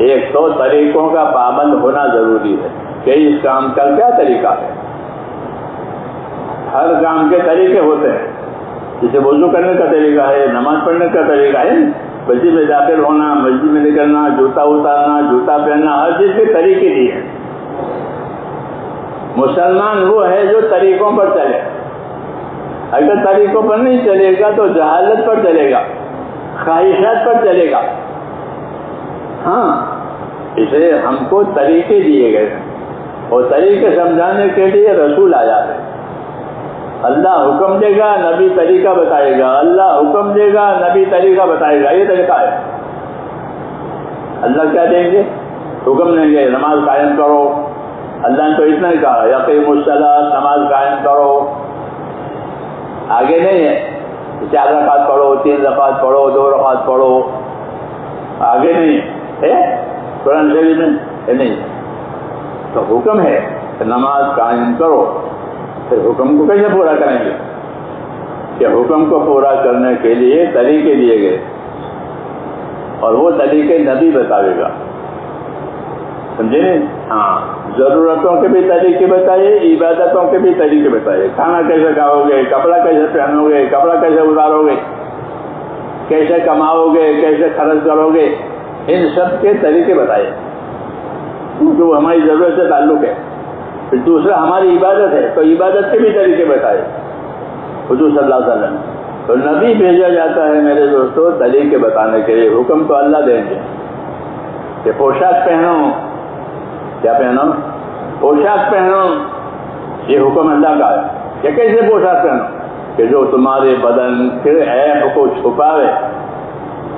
ایک تو طریقوں کا پابند ہونا ضروری ہے کہ اس کام کا کیا طریقہ ہے. ہر کام کے طریقے ہوتے ہیں. جیسے وضو کرنے کا طریقہ ہے، نماز پڑھنے کا طریقہ ہے، مسجد میں داخل ہونا، مسجد میں نکلنا، جوتا اتارنا، جوتا پہننا، ہر چیز کے طریقے دیے ہیں. مسلمان وہ ہے جو طریقوں پر چلے. اگر طریقوں پر نہیں چلے گا تو جہالت پر چلے گا، خواہشات پر چلے گا. ہاں، اسے ہم کو طریقے دیے گئے ہیں، اور طریقے سمجھانے کے لیے رسول آیا ہے. اللہ حکم دے گا، نبی طریقہ بتائے گا. اللہ حکم دے گا، نبی طریقہ بتائے گا. یہ طریقہ ہے. اللہ کیا دیں گے؟ حکم دیں گے نماز قائم کرو. اللہ نے تو اتنا ہی کہا یقیموا الصلاۃ، نماز قائم کرو. آگے نہیں ہے 4 رکعت پڑھو، 3 رکعت پڑھو، 2 رکعت پڑھو. آگے نہیں ہے قرآن شریف میں ہے نہیں. تو حکم ہے کہ نماز قائم کرو. پھر حکم کو کیسے پورا کریں گے؟ کہ حکم کو پورا کرنے کے لیے طریقے دیے گئے، اور وہ طریقے نبی بتائے گا. سمجھے؟ ہاں، ضرورتوں کے بھی طریقے بتائے، عبادتوں کے بھی طریقے بتائے. کھانا کیسے کھاؤ گے، کپڑا کیسے پہنو گے، کپڑا کیسے اتارو گے، کیسے کماؤ گے، کیسے خرچ کرو گے، ان سب کے طریقے بتائے، کیونکہ وہ ہماری ضرورت سے تعلق ہے. پھر دوسرا ہماری عبادت ہے، تو عبادت کے بھی طریقے بتائے حضور صلی اللہ علیہ وسلم. تو نبی بھیجا جاتا ہے میرے دوستوں طریقے بتانے کے لیے. حکم تو اللہ دیں گے کہ پوشاک پہنو. کیا پہنو؟ پوشاک پہنو. یہ حکم اللہ کا ہے کہ کیسے پوشاک پہنو؟ کہ جو تمہارے بدن کے عیب کو چھپاوے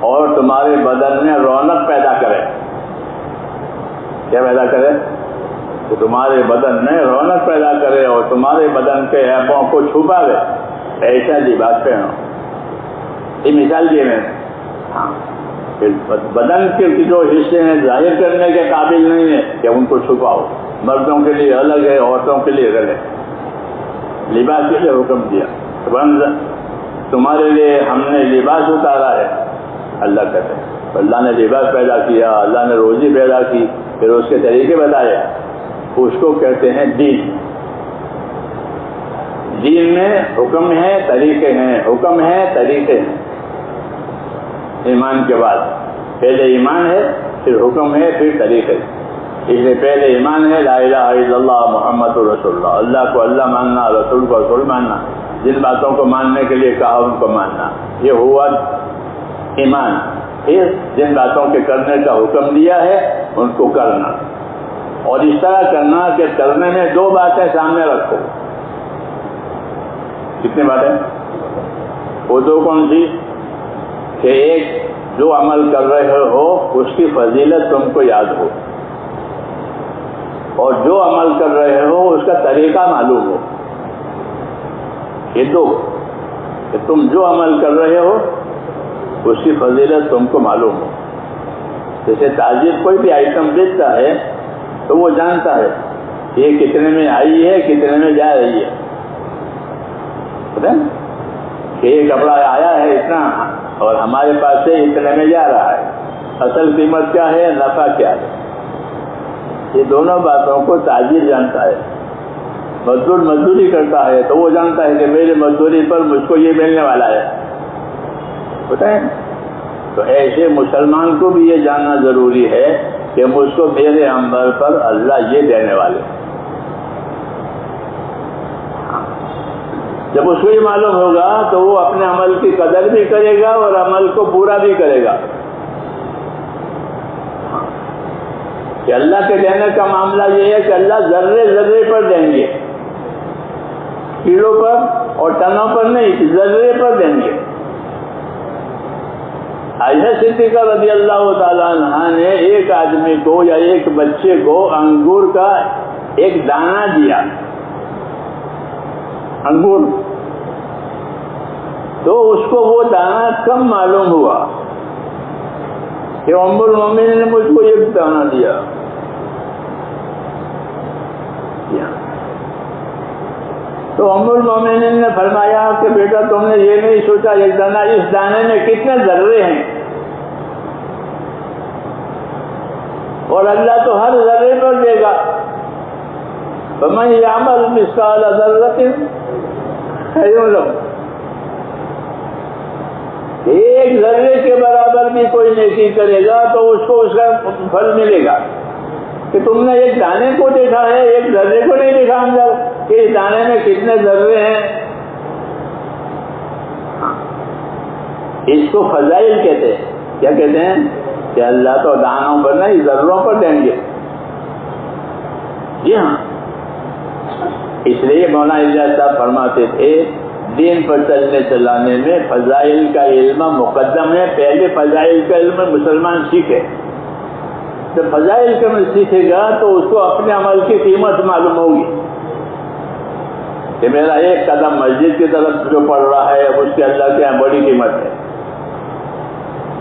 اور تمہارے بدن میں رونق پیدا کرے. کیا پیدا کرے؟ کہ تمہارے بدن میں رونق پیدا کرے اور تمہارے بدن کے عیبوں کو چھپاوے. ایسا لباس پہنو. یہ مثال دی میں. ہاں، بدن کے جو حصے ہیں ظاہر کرنے کے قابل نہیں ہے کہ ان کو چھپاؤ. مردوں کے لیے الگ ہے، عورتوں کے لیے الگ ہے. لباس کے لیے حکم دیا. تمہارے لیے ہم نے لباس اتارا ہے. اللہ کہتے ہیں اللہ نے لباس پیدا کیا، اللہ نے روزی پیدا کی، پھر اس کے طریقے بتائے. اس کو کہتے ہیں دین. دین میں حکم ہے، طریقے ہیں. حکم ہے، طریقے ہیں. ایمان کے بعد پہلے ایمان ہے، پھر حکم ہے، پھر طریقے. اس لیے پہلے ایمان ہے لا الہ الا اللہ محمد رسول اللہ. اللہ کو اللہ ماننا، رسول کو رسول ماننا. جن باتوں کو ماننے کے لیے کہا ان کو ماننا، یہ ہوا ایمان. پھر جن باتوں کے کرنے کا حکم دیا ہے ان کو کرنا، اور اس طرح کرنا کہ کرنے میں 2 باتیں سامنے رکھو. کتنی باتیں؟ وہ 2 کون سی؟ کہ ایک جو عمل کر رہے ہو اس کی فضیلت تم کو یاد ہو، اور جو عمل کر رہے ہو اس کا طریقہ معلوم ہو. یہ 2 کہ تم جو عمل کر رہے ہو اس کی فضیلت تم کو معلوم ہو. جیسے تاجر کوئی بھی آئٹم بیچتا ہے تو وہ جانتا ہے یہ کتنے میں آئی ہے، کتنے میں جا رہی ہے. کہ یہ کپڑا آیا ہے اتنا اور ہمارے پاس سے اتنے میں جا رہا ہے. اصل قیمت کیا ہے، نفع کیا ہے. یہ دونوں باتوں کو تاجر جانتا ہے. مزدور مزدوری کرتا ہے تو وہ جانتا ہے کہ میری مزدوری پر مجھ کو یہ ملنے والا ہے. بتائیں. تو ایسے مسلمان کو بھی یہ جاننا ضروری ہے کہ مجھ کو میرے عمل پر اللہ یہ دینے والے. جب اس کو یہ معلوم ہوگا تو وہ اپنے عمل کی قدر بھی کرے گا اور عمل کو پورا بھی کرے گا. کہ اللہ کے دینے کا معاملہ یہ ہے کہ اللہ ذرے ذرے پر دیں گے، کلو پر اور ٹنوں پر نہیں، ذرے پر دیں گے. عائشہ صدیقہ رضی اللہ تعالیٰ عنہا نے ایک آدمی کو یا ایک بچے کو انگور کا ایک دانہ دیا، انگور. تو اس کو وہ دانہ کم معلوم ہوا کہ ام المومنین نے مجھ کو یہ دانہ دیا. تو ام المومنین نے فرمایا کہ بیٹا تم نے یہ نہیں سوچا ایک دانہ، اس دانے میں کتنے ذرے ہیں، اور اللہ تو ہر ذرے پر دے گا. فمن یعمل مثقال ذرۃ خیر لہ. ایک ذرے کے برابر بھی کوئی نیکی کرے گا تو اس کو اس کا پھل ملے گا. کہ تم نے ایک دانے کو دیکھا ہے، ایک ذرے کو نہیں دیکھا. ہم جب کہ اس دانے میں کتنے ذرے ہیں، اس کو فضائل کہتے ہیں. کیا کہتے ہیں؟ کہ اللہ تو دانوں پر نہیں ذروں پر دیں گے. جی ہاں، اس لیے مولانا الیاس صاحب فرماتے تھے دین پر چلنے چلانے میں فضائل کا علم مقدم ہے. پہلے فضائل کا علم مسلمان سیکھے. جب فضائل کا علم سیکھے گا تو اس کو اپنے عمل کی قیمت معلوم ہوگی کہ میرا ایک قدم مسجد کی طرف جو پڑ رہا ہے اس کے اللہ کے یہاں بڑی قیمت ہے.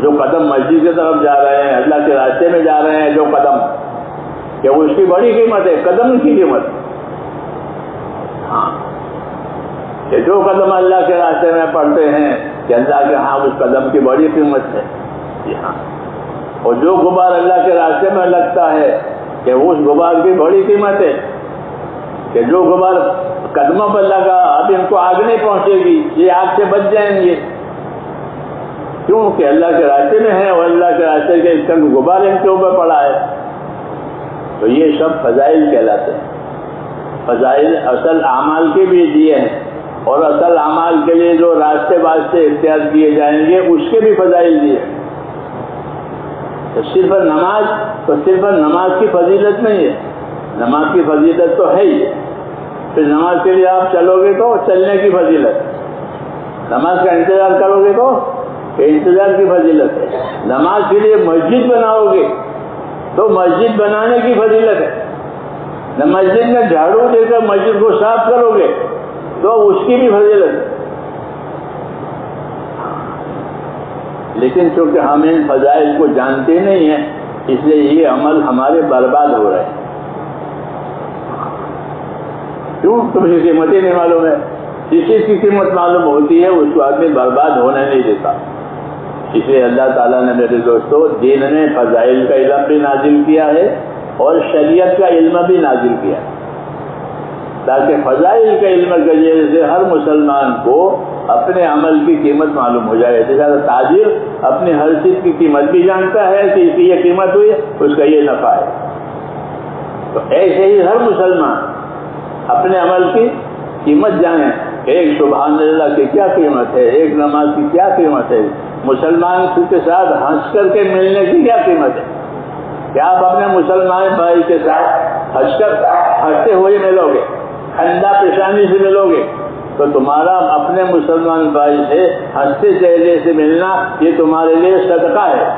جو قدم مسجد کی طرف جا رہے ہیں، اللہ کے راستے میں جا رہے ہیں جو قدم، کہ اس کی بڑی قیمت ہے، قدم کی قیمت. ہاں، کہ جو قدم اللہ کے راستے میں پڑتے ہیں کہ اللہ کے ہاں اس قدم کی بڑی قیمت ہے. جی ہاں، اور جو غبار اللہ کے راستے میں لگتا ہے کہ اس غبار کی بڑی قیمت ہے. کہ جو غبار قدموں پر لگا اب ان کو آگ نہیں پہنچے گی، یہ آگ سے بچ جائیں گے. کیوں کہ اللہ کے راستے میں ہے اور اللہ کے راستے کے اس کا غبار ان کے اوپر پڑا ہے. تو یہ سب فضائل کہلاتے ہیں. فضائل اصل اعمال کے بھی دیے ہیں، اور اصل اعمال کے لیے جو راستے اختیار کیے جائیں گے اس کے بھی فضائل دیے. تو صرف نماز کی فضیلت نہیں ہے. نماز کی فضیلت تو ہے ہی. پھر نماز کے لیے آپ چلو گے تو چلنے کی فضیلت، نماز کا انتظار کرو گے تو انتظار کی فضیلت ہے. نماز کے لیے مسجد بناؤ گے تو مسجد بنانے کی فضیلت ہے. مسجد میں جھاڑو دے کر مسجد کو صاف کرو گے تو اس کی بھی فضیلت ہے. لیکن چونکہ ہم ان فضائل کو جانتے نہیں ہیں اس لیے یہ عمل ہمارے برباد ہو رہے ہیں. کیوں؟ تمہیں قیمت ہی نہیں معلوم ہے. جس چیز کی قیمت معلوم ہوتی ہے اس کو آدمی برباد ہونے نہیں دیتا. اس لیے اللہ تعالیٰ نے میرے دوستو دین میں فضائل کا علم بھی نازل کیا ہے اور شریعت کا علم بھی نازل کیا ہے، تاکہ فضائل کا علم کے ذریعے سے ہر مسلمان کو اپنے عمل کی قیمت معلوم ہو جائے. جیسا تاجر اپنی ہر چیز کی قیمت بھی جانتا ہے کہ اس کی یہ قیمت ہوئی، اس کا یہ نفع ہے. تو ایسے ہی ہر مسلمان اپنے عمل کی قیمت جانے. ایک سبحان اللہ کی کیا قیمت ہے، ایک نماز کی کیا قیمت ہے، مسلمان کے ساتھ ہنس کر کے ملنے کی کیا قیمت ہے. کیا آپ اپنے مسلمان بھائی کے ساتھ ہنستے ہوئے ملو گے، ٹھنڈا پیشانی سے ملو گے، تو تمہارا اپنے مسلمان بھائی سے ہنستے چہرے سے ملنا یہ تمہارے لیے صدقہ ہے.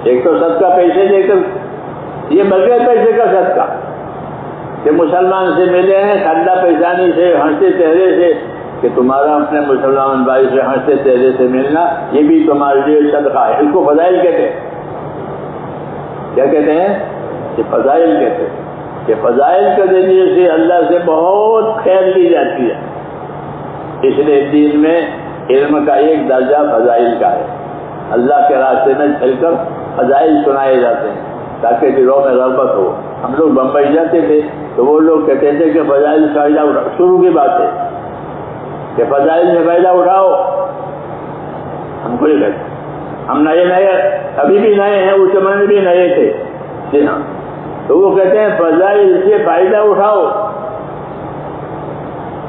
ایک تو صدقہ پیسے دے کر، یہ بغیر پیسے کا صدقہ کہ مسلمان سے ملے ہیں ٹھنڈا پیشانی سے ہنستے چہرے سے، کہ تمہارا اپنے مسلمان بھائی سے ہنستے چہرے سے ملنا یہ بھی تمہارے لیے صدقہ ہے. اس کو فضائل کہتے ہیں. کیا کہتے ہیں؟ کہ فضائل کہتے ہیں. کہ فضائل کے ذریعے سے اللہ سے بہت خیر لی جاتی ہے. اس لیے دین میں علم کا ایک درجہ فضائل کا ہے. اللہ کے راستے میں چل کر فضائل سنائے جاتے ہیں تاکہ دلوں میں رغبت ہو. ہم لوگ بمبئی جاتے تھے تو وہ لوگ کہتے تھے کہ فضائل سے فائدہ اٹھاؤ. شروع کی بات ہے کہ فضائل سے فائدہ اٹھاؤ. ہم کو یہ کہتے ہم نئے ابھی بھی نئے ہیں، اس زمانے بھی نئے تھے. جی ہاں، تو وہ کہتے ہیں فضائل سے فائدہ اٹھاؤ.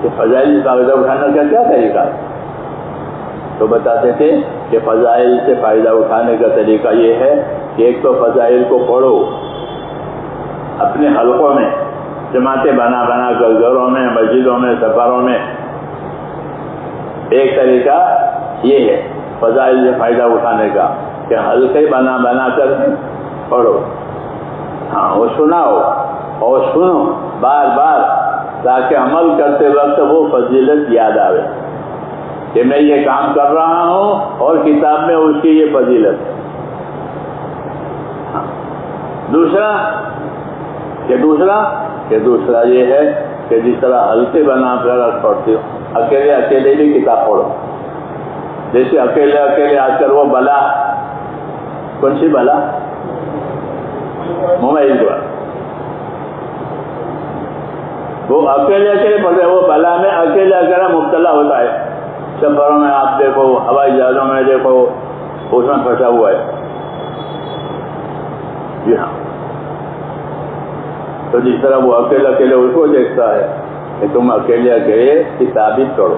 کہ فضائل سے فائدہ اٹھانا کا کیا طریقہ ہے؟ تو بتاتے تھے کہ فضائل سے فائدہ اٹھانے کا طریقہ یہ ہے کہ ایک تو فضائل کو پڑھو اپنے حلقوں میں، جماعتیں بنا کر گھروں میں، مسجدوں میں، سفروں میں. ایک طریقہ یہ ہے فضائل سے فائدہ اٹھانے کا کہ حلقے بنا کر پڑھو. ہاں، وہ سناؤ اور سنو بار بار تاکہ عمل کرتے وقت وہ فضیلت یاد آئے کہ میں یہ کام کر رہا ہوں اور کتاب میں اس کی یہ فضیلت ہے. ہاں. دوسرا یہ ہے کہ جس طرح حلقے بنا کر پڑھتے ہو، اکیلے بھی کتاب پڑھو. جیسے اکیلے آج کل وہ بلا، کون سی بلا؟ موبائل پر. وہ اکیلے پڑھتے، وہ بلا میں اکیلا مبتلا ہوتا ہے. سفروں میں آپ دیکھو، ہوائی جہازوں میں دیکھو، اس میں پھنسا ہوا ہے. جی ہاں. تو جس طرح وہ اکیلے اس کو دیکھتا ہے کہ تم اکیلے کتابیں پڑھو.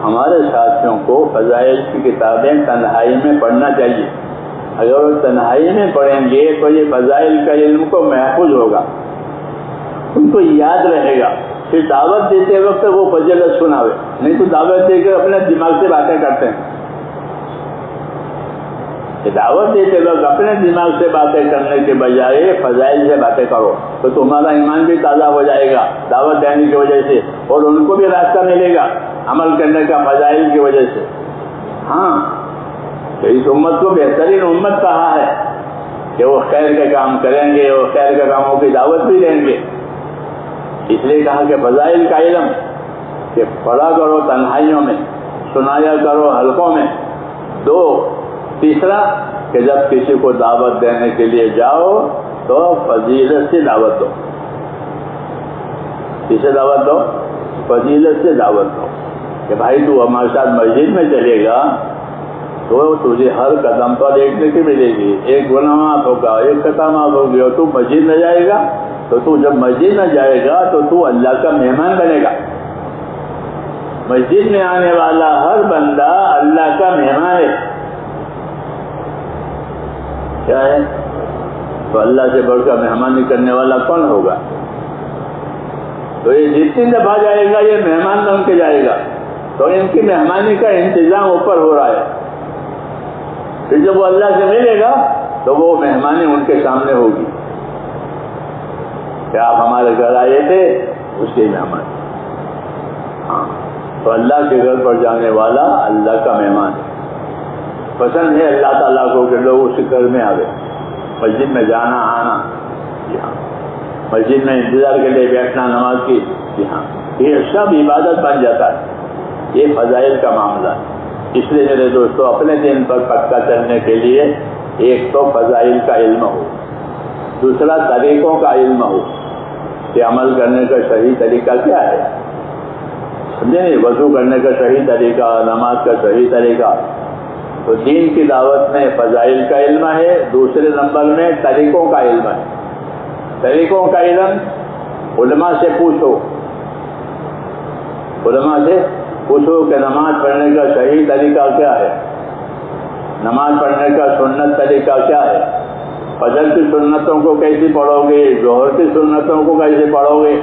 ہمارے ساتھیوں کو فضائل کی کتابیں تنہائی میں پڑھنا چاہیے. اگر وہ تنہائی میں پڑھیں گے تو یہ فضائل کا علم کو محفوظ ہوگا, ان کو یاد رہے گا. پھر دعوت دیتے وقت وہ فضیلت سناوے, نہیں تو دعوت دے کر اپنے دماغ سے باتیں کرتے ہیں. دعوت دیتے وقت اپنے دماغ سے باتیں کرنے کے بجائے فضائل سے باتیں کرو تو تمہارا ایمان بھی تازہ ہو جائے گا دعوت دینے کی وجہ سے, اور ان کو بھی راستہ ملے گا عمل کرنے کا فضائل کی وجہ سے. ہاں, تو اس امت کو بہترین امت کہا ہے کہ وہ خیر کے کام کریں گے, وہ خیر کے کاموں کی دعوت بھی دیں گے. اس لیے کہا کہ فضائل کا علم کہ پڑھا کرو تنہائیوں میں, سنایا کرو حلقوں میں. دو, تیسرا کہ جب کسی کو دعوت دینے کے لیے جاؤ تو فضیلت سے دعوت دو. کسے دعوت دو؟ فضیلت سے دعوت دو. کہ بھائی تو ہمارے ساتھ مسجد میں چلے گا تو تجھے ہر قدم پر ایک نیکی ملے گی, ایک گناہ معاف ہوگا, ایک خطا معاف ہوگی. اور تو مسجد میں جائے گا تو تو جب مسجد میں جائے گا تو اللہ کا مہمان بنے گا. مسجد میں آنے والا ہر بندہ اللہ کا مہمان ہے. کیا ہے؟ تو اللہ سے بڑھ کر مہمانی کرنے والا کون ہوگا؟ تو یہ جتنی دفعہ جائے گا یہ مہمان بن کے جائے گا, تو ان کی مہمانی کا انتظام اوپر ہو رہا ہے. پھر جب وہ اللہ سے ملے گا تو وہ مہمانی ان کے سامنے ہوگی کہ آپ ہمارے گھر آئے تھے, اس کے مہمان. ہاں, تو اللہ کے گھر پر جانے والا اللہ کا مہمان ہے. پسند ہے اللہ تعالیٰ کو کہ لوگ اس کے گھر میں آوے. مسجد میں جانا آنا, جی ہاں, مسجد میں انتظار کے لیے بیٹھنا نماز کی, جی ہاں, یہ سب عبادت بن جاتا ہے. یہ فضائل کا معاملہ ہے. اس لیے میرے دوستو اپنے دین پر پکا چلنے کے لیے ایک تو فضائل کا علم ہو, دوسرا طریقوں کا علم ہو کہ عمل کرنے کا صحیح طریقہ کیا ہے. سمجھے نہیں, وضو کرنے کا صحیح طریقہ, نماز کا صحیح طریقہ. تو دین کی دعوت میں فضائل کا علم ہے, دوسرے نمبر میں طریقوں کا علم ہے. طریقوں کا علم علماء سے پوچھو, علماء سے پوچھو کہ نماز پڑھنے کا صحیح طریقہ کیا ہے, نماز پڑھنے کا سنت طریقہ کیا ہے, فجر کی سنتوں کو کیسے پڑھو گے, ظہر کی سنتوں کو کیسے پڑھو گے.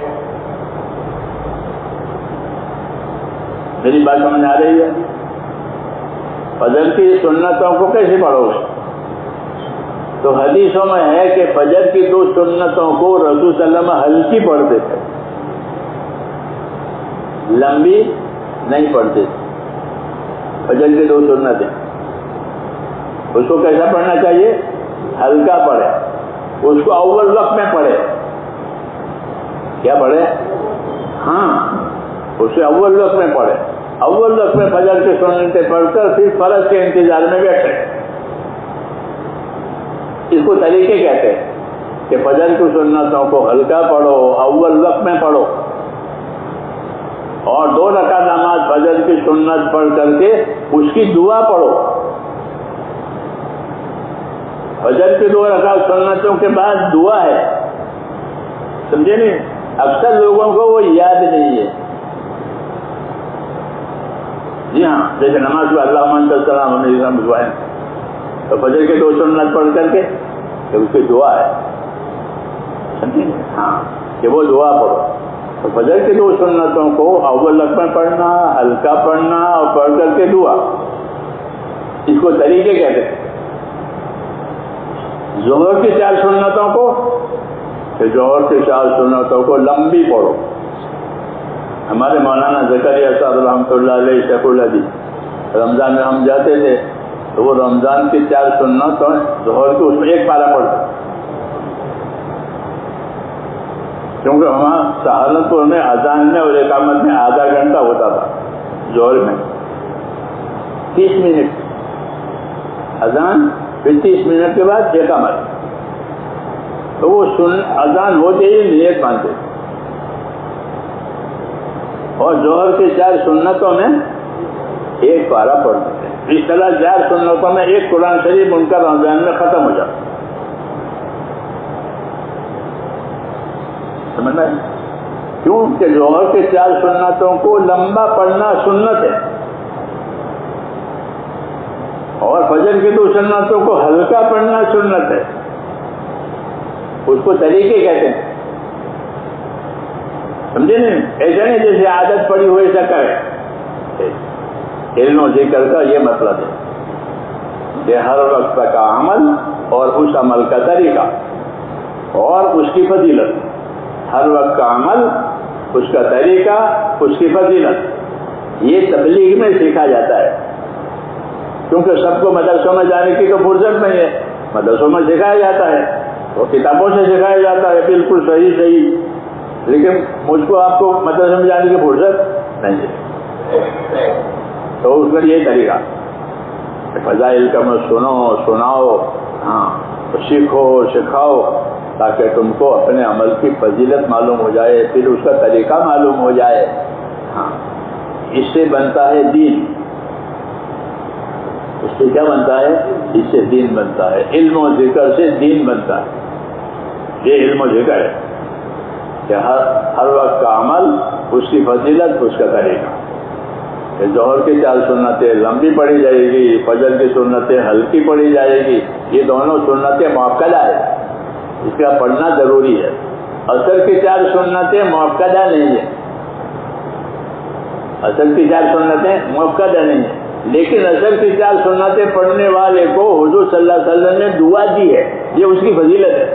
میری بات سمجھ آ رہی ہے؟ فجر کی سنتوں کو کیسے پڑھو گے؟ تو حدیثوں میں ہے کہ فجر کی 2 سنتوں کو رسول صلی اللہ علیہ وسلم ہلکی پڑھتے تھے, لمبی نہیں پڑھتے تھے. فجر کی 2 سنتیں, اس کو کیسا پڑھنا چاہیے؟ ہلکا پڑھے, اس کو اول وقت میں پڑھے. کیا پڑھے؟ ہاں, اسے اول وقت میں پڑھے. اول وقت میں فجر کی سنتیں پڑھ کر پھر فرض کے انتظار میں بیٹھے. اس کو طریقے کہتے ہیں کہ فجر کی سنتوں کو ہلکا پڑھو, اول وقت میں پڑھو, اور 2 رکعت نماز فجر کی سنت پڑھ کر کے اس کی دعا پڑھو. فجر کی 2 رکعت سنتوں کے بعد دعا ہے, سمجھے نہیں؟ اکثر لوگوں کو وہ یاد نہیں ہے. جی ہاں, جیسے نماز کو اللہ مان السلام علیکم دعائیں, تو فجر کے 2 سنت پڑھ کر کے کہ اس کی دعا ہے, سمجھے؟ ہاں, کہ وہ دعا پڑھو. تو فجر کی 2 سنتوں کو اول وقت میں پڑھنا, ہلکا پڑھنا اور پڑھ کر کے دعا, اس کو طریقے کہتے ہیں. ظہر کی 4 سنتوں کو کہ ظہر کی 4 سنتوں کو لمبی پڑھو. ہمارے مولانا زکریا صاحب رحمۃ اللہ علیہ شیخ الحدیث رمضان میں ہم جاتے تھے تو وہ رمضان کی 4 سنتوں ظہر کی اس میں 1 پارہ پڑھتے, کیونکہ وہاں سہارنپور میں اذان میں اور اقامت میں آدھا گھنٹہ ہوتا تھا. ظہر میں 30 منٹ اذان, پھر 30 منٹ کے بعد اقامت. تو وہ اذان ہوتے ہی نیت باندھتے, اور ظہر کی 4 سنتوں میں 1 پارہ پڑھتے ہیں. اس طرح 4 سنتوں میں 1 قرآن شریف ان کا رمضان میں ختم ہو جاتا. سمجھنا ہے؟ کیوں کہ ظہر کے 4 سنتوں کو لمبا پڑھنا سنت ہے, اور فجر کی تو سنتوں کو ہلکا پڑھنا سنت ہے، اس کو طریقے کہتے ہیں، سمجھے نہیں؟ ایسا نہیں جیسے عادت پڑی ہو ایسا کرے۔ علم و ذکر کا یہ مطلب ہے کہ ہر وقت کا عمل اور اس عمل کا طریقہ اور اس کی فضیلت، ہر وقت کا عمل، اس کا طریقہ، اس کی فضیلت، یہ تبلیغ میں سیکھا جاتا ہے، کیونکہ سب کو مدرسوں میں جانے کی تو فرصت نہیں ہے، مدرسوں میں سکھایا جاتا ہے، وہ کتابوں سے سکھایا جاتا ہے بالکل صحیح، لیکن مجھ کو آپ کو مدرسے میں جانے کی فرصت نہیں ہے، تو اس میں یہ طریقہ فضائل کا میں سناؤ، ہاں سیکھو سکھاؤ، تاکہ تم کو اپنے عمل کی فضیلت معلوم ہو جائے، پھر اس کا طریقہ معلوم ہو جائے۔ ہاں اس سے بنتا ہے دین، اس سے کیا بنتا ہے؟ اس سے دین بنتا ہے، علم و ذکر سے دین بنتا ہے، یہ علم و ذکر ہے کہ ہر وقت کا عمل، اس کی فضیلت، اس کا طریقہ۔ ظہر کی 4 سنتیں لمبی پڑھی جائے گی، فجر کی سنتیں ہلکی پڑھی جائے گی، یہ دونوں سنتیں مؤکدہ ہے، اس کا پڑھنا ضروری ہے۔ عصر کی 4 سنتیں مؤکدہ نہیں ہیں، عصر کی 4 سنتیں مؤکدہ نہیں ہیں، لیکن عصر کی 4 سنتیں پڑھنے والے کو حضور صلی اللہ علیہ وسلم نے دعا دی ہے، یہ اس کی فضیلت ہے۔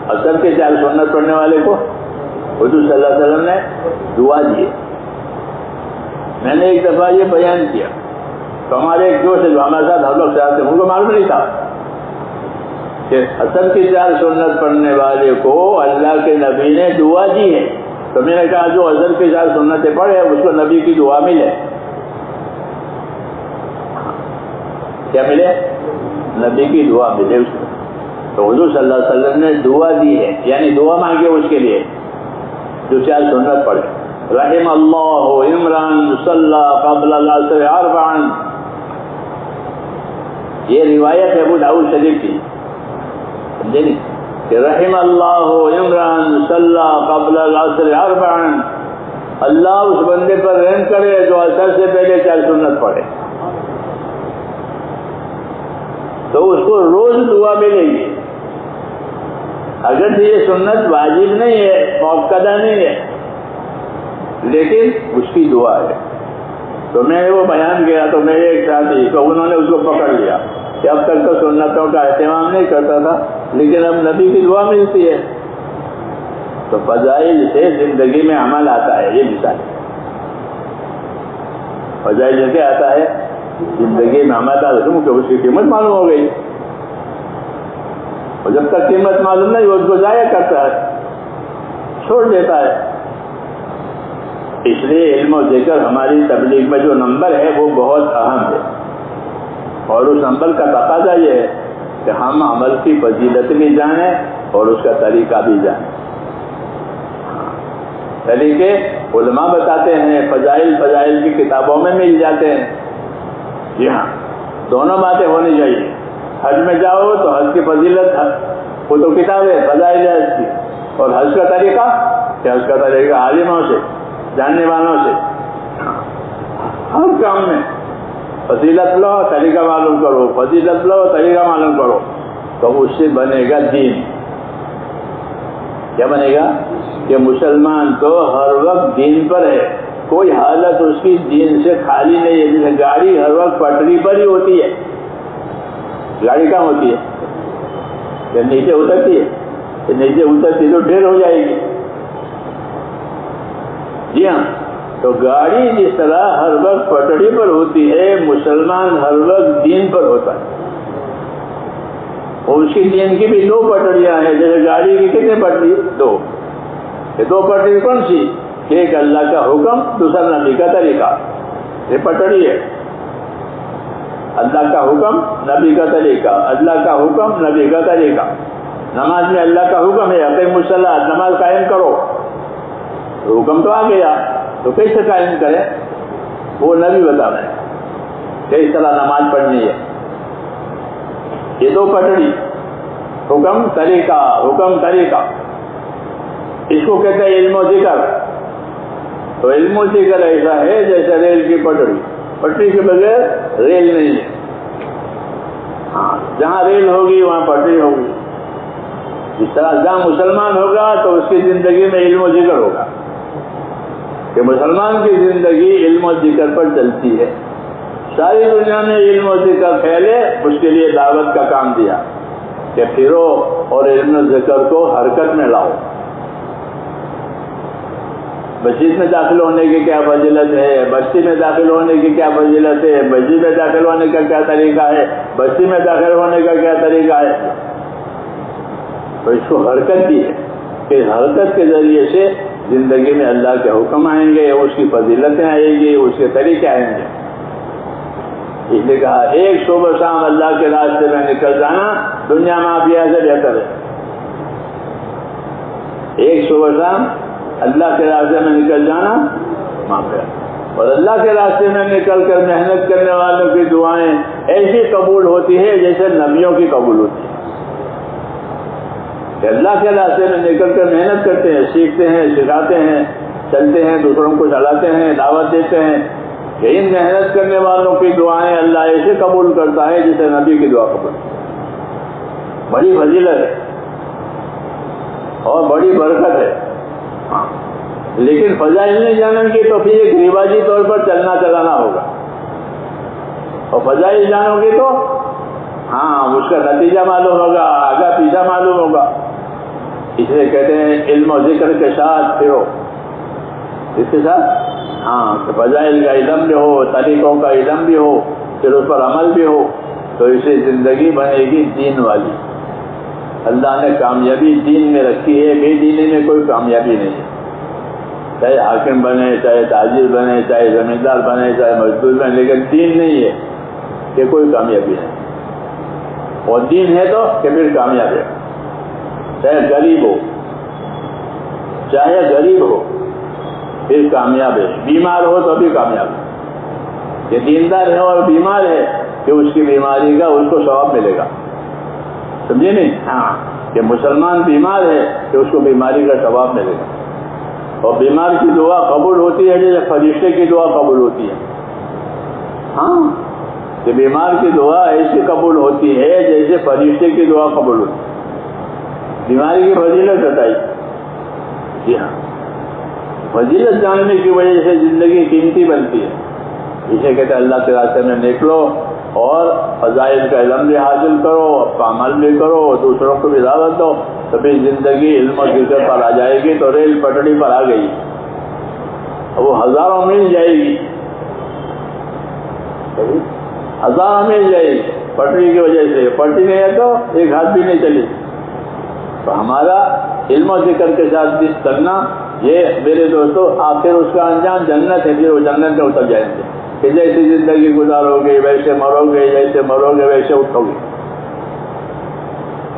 عصر کی 4 سنت پڑھنے والے کو حضور صلی اللہ علیہ وسلم نے دعا دی ہے۔ میں نے ایک دفعہ یہ بیان کیا، تو ہمارے ایک دوست جو ہمارے ساتھ ہم لوگ سے آتے ہیں، ان کو معلوم نہیں تھا کہ عصر کی 4 سنت پڑھنے والے کو اللہ کے نبی نے دعا دی ہے، تو میں نے کہا جو عصر کی 4 سنتیں پڑھے اس کو نبی کی دعا ملے، کیا ملے؟ نبی کی دعا ملے اس کو۔ تو حضور صلی اللہ علیہ وسلم نے دعا دی ہے، یعنی دعا مانگی اس کے لیے جو 4 سنت پڑھے۔ رحم اللہ عمران صلی قبل العصر 4، یہ روایت ہے ابو داؤد شریف کی، سمجھے نہیں؟ کہ رحم اللہ عمران صلی قبل العصر 4، اللہ اس بندے پر رحم کرے جو عصر سے پہلے 4 سنت پڑھے، تو اس کو روز دعا ملے گی۔ اگر یہ سنت واجب نہیں ہے، مؤکدہ نہیں ہے، لیکن اس کی دعا ہے۔ تو میں نے وہ بیان کیا تو میرے ایک ساتھی تو انہوں نے اس کو پکڑ لیا کہ اب تک تو سنتوں کا اہتمام نہیں کرتا تھا، لیکن اب نبی کی دعا ملتی ہے، تو فضائل سے زندگی میں عمل آتا ہے۔ یہ مثال ہے، فضائل سے کیا آتا ہے؟ زندگی میں عمل آتا ہے، کیونکہ اس کی قیمت معلوم ہو گئی، اور جب تک قیمت معلوم نہیں اس کو ضائع کرتا ہے، چھوڑ دیتا ہے۔ اس لیے علم و ذکر ہماری تبلیغ میں جو نمبر ہے وہ بہت اہم ہے، اور اس نمبر کا تقاضا یہ ہے کہ ہم عمل کی فضیلت بھی جانیں اور اس کا طریقہ بھی جانیں۔ طریقے علماء بتاتے ہیں، فضائل کی کتابوں میں مل جاتے ہیں۔ جی ہاں، دونوں باتیں ہونی چاہیے۔ حج میں جاؤ تو حج کی فضیلت، وہ تو کتاب ہے، فضائل ہے حج کی، اور حج کا طریقہ کہ حج کا طریقہ عالموں سے، جاننے والوں سے، ہر کام میں فضیلت لو، طریقہ معلوم کرو، فضیلت لو، طریقہ معلوم کرو، تو اس سے بنے گا دین۔ کیا بنے گا؟ کہ مسلمان تو ہر وقت دین پر ہے، کوئی حالت اس کی دین سے خالی نہیں ہے۔ جیسے گاڑی ہر وقت پٹری پر ہی ہوتی ہے، گاڑی کہاں ہوتی ہے؟ کہ نیچے اترتی ہے، نیچے اترتی تو ڈھیر ہو جائے گی۔ جی ہاں، تو گاڑی جس طرح ہر وقت پٹڑی پر ہوتی ہے، مسلمان ہر وقت دین پر ہوتا ہے، اور اس کی دین کی بھی 2 پٹڑیاں ہیں۔ جیسے گاڑی کی کتنے پٹری؟ 2۔ یہ 2 پٹری کون سی؟ ایک اللہ کا حکم، دوسرا نبی کا طریقہ، یہ پٹڑی ہے۔ اللہ کا حکم، نبی کا طریقہ، اللہ کا حکم، نبی کا طریقہ۔ نماز میں اللہ کا حکم ہے اقیموا الصلاۃ، نماز قائم کرو، حکم تو آ گیا، تو کیسے قائم کریں؟ وہ نبی بتا رہے ہیں کہ اس طرح نماز پڑھنی ہے۔ یہ 2 پٹڑی، حکم طریقہ، حکم طریقہ، اس کو کہتے ہیں علم و ذکر۔ تو علم و ذکر ایسا ہے جیسے ریل کی پٹری، پٹری کے بغیر ریل نہیں ہے. ہاں، جہاں ریل ہوگی وہاں پٹری ہوگی. اس طرح جہاں مسلمان ہوگا تو اس کی زندگی میں علم و ذکر ہوگا، کہ مسلمان کی زندگی علم و ذکر پر چلتی ہے. ساری دنیا میں علم و ذکر پھیلے، اس کے لیے دعوت کا کام دیا کہ پھرو اور علم و ذکر کو حرکت میں لاؤ. مسجد میں داخل ہونے کی کیا فضیلت ہے، بستی میں داخل ہونے کی کیا فضیلت ہے، مسجد میں داخل ہونے کا کیا طریقہ ہے، بستی میں داخل ہونے کا کیا طریقہ ہے. تو اس کو حرکت دی ہے کہ حرکت کے ذریعے سے زندگی میں اللہ کے حکم آئیں گے، اس کی فضیلتیں آئیں گی، اس کے طریقے آئیں گے. اس لیے کہا ایک صبح شام اللہ کے راستے میں نکل جانا دنیا مافیا سے بہتر ہے. ایک صبح شام اللہ کے راستے میں نکل جانا مافیا. اور اللہ کے راستے میں نکل کر محنت کرنے والوں کی دعائیں ایسی قبول ہوتی ہے جیسے نبیوں کی قبول ہوتی ہے. کہ اللہ کے راستے میں نکل کر محنت کرتے ہیں، سیکھتے ہیں، سکھاتے ہیں، چلتے ہیں، دوسروں کو چلاتے ہیں، دعوت دیتے ہیں. کہ ان محنت کرنے والوں کی دعائیں اللہ ایسے قبول کرتا ہے جسے نبی کی دعا قبول. بڑی فضیلت ہے اور بڑی برکت ہے. لیکن فضائل نہیں جانیں گے تو پھر ایک رواجی طور پر چلنا چلانا ہوگا، اور فضائل جانو گے تو ہاں اس کا نتیجہ معلوم ہوگا، آگا پیچھا معلوم ہوگا. اس لیے کہتے ہیں علم و ذکر کے ساتھ پھرو. اس کے ساتھ ہاں کہ فضائل کا علم بھی ہو، طریقوں کا علم بھی ہو، پھر اس پر عمل بھی ہو، تو اسے زندگی بنے گی دین والی. اللہ نے کامیابی دین میں رکھی ہے، بے دینی میں کوئی کامیابی نہیں ہے. چاہے حاکم بنے، چاہے تاجر بنے، چاہے زمیندار بنے، چاہے مزدور بنے، لیکن دین نہیں ہے کہ کوئی کامیابی نہیں. اور دین ہے تو کہ پھر کامیاب ہے. چاہے غریب ہو، چاہے غریب ہو پھر کامیاب ہے. بیمار ہو تو بھی کامیاب ہے. کہ دیندار ہے اور بیمار ہے کہ اس کی بیماری کا اس کو ثواب ملے گا. سمجھے نہیں؟ ہاں کہ مسلمان بیمار ہے کہ اس کو بیماری کا ثواب ملے گا. اور بیمار کی دعا قبول ہوتی ہے جیسے فرشتے کی دعا قبول ہوتی ہے. ہاں کہ بیمار کی دعا ایسی قبول ہوتی ہے جیسے فرشتے کی دعا قبول ہوتی ہے. بیماری کی فضیلت بتائی. جی ہاں، فضیلت جاننے کی وجہ سے زندگی قیمتی بنتی ہے. اسے کہتے ہیں اللہ کے راستے میں نکلو اور فضائل کا علم بھی حاصل کرو، اپنا عمل بھی کرو، دوسروں کو بھی دعوت دو، تبھی زندگی علم و ذکر پر آ جائے گی. تو ریل پٹڑی پر آ گئی، وہ ہزاروں میل جائے گی، ہزاروں میل جائے گی پٹری کی وجہ سے. پٹری نہیں ہے تو ایک ہاتھ بھی نہیں چلی. تو ہمارا علم و ذکر کے ساتھ چلنا، یہ میرے دوستو آخر اس کا انجام جنت ہے. پھر وہ جنت میں اتر جائیں گے کہ جیسی زندگی گزارو گے ویسے مرو گے، جیسے مرو گے ویسے اٹھو گے.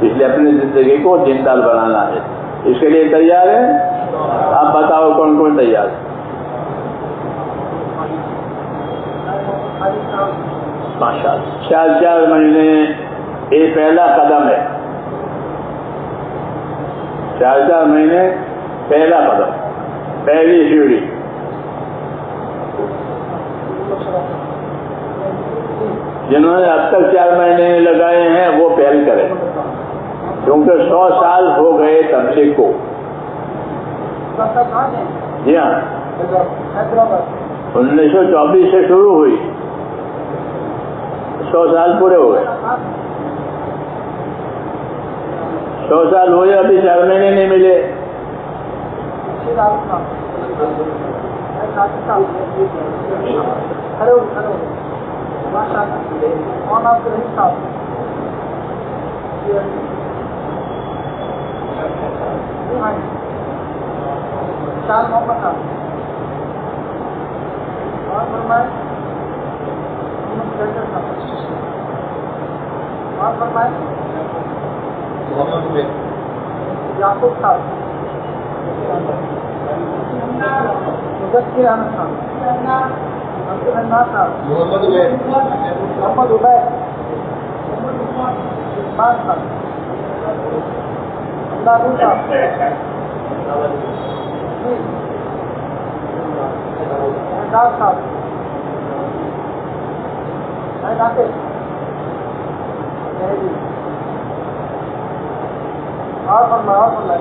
اس لیے اپنی زندگی کو دیندار بنانا ہے. اس کے لیے تیار ہیں؟ آپ بتاؤ کون کون تیار ہے؟ ماشاء اللہ. 4 مہینے یہ پہلا قدم ہے. 4 مہینے پہلا قدم، پہلی سیڑھی. جنہوں نے اب تک 4 مہینے لگائے ہیں وہ پہل کریں، کیونکہ 100 سال ہو گئے تبلیغ کو. جی ہاں، 1924 سے شروع ہوئی، 100 سال پورے ہو گئے. 100 سال ہوئے، ابھی 4 مہینے نہیں ملے. یعقوب صاحب، مدثر احمد صاحب، عبد الرحمان صاحب، محمد عبید، عثمان صاحب، اللہ صاحب، احساس صاحب ناصر اور فرمائے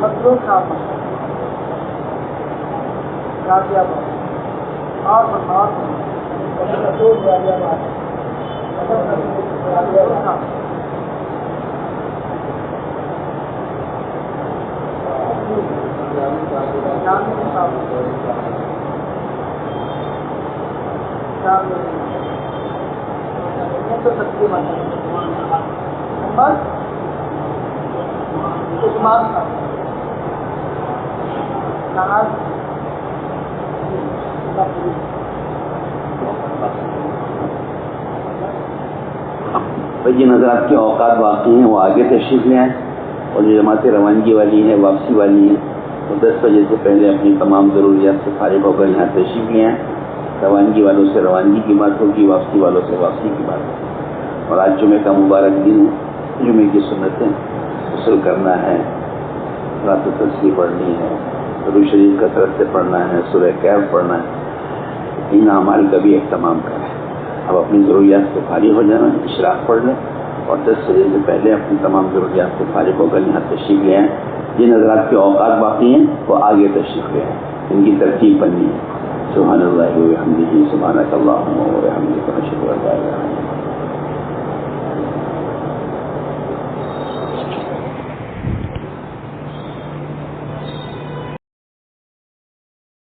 مطلوب صاحب جن حضرات کے اوقات باقی ہیں وہ آگے تشریف لے آئیں، اور جو جماعتیں روانگی والی ہیں، واپسی والی ہیں، وہ 10 بجے سے پہلے اپنی تمام ضروریات سے فارغ ہو کر یہاں تشریف لے آئیں۔ روانگی والوں سے روانگی کی بات ہوگی، واپسی والوں سے واپسی کی بات ہوگی۔ اور آج جمعے کا مبارک دن ہے، جمعے کی سنتیں غسل کرنا ہے، رات تسبیح پڑھنی ہے، درود شریف کثرت سے پڑھنا ہے، سورہ کہف پڑھنا ہے، ان اعمال کا بھی اہتمام کریں۔ اب اپنی ضروریات سے فارغ ہو جانا، اشراق پڑھ لیں، اور 10 بجے سے پہلے اپنی تمام ضروریات سے فارغ ہو کر یہاں تشریف لے آئیں۔ جن حضرات کے اوقات باقی ہیں وہ آگے تشریف لے آئیں، ان کی ترتیب بننی ہے۔ سبحان اللہ و بحمدہ، سبحانک اللہم و بحمدک، اشہد ان لا الہ الا انت۔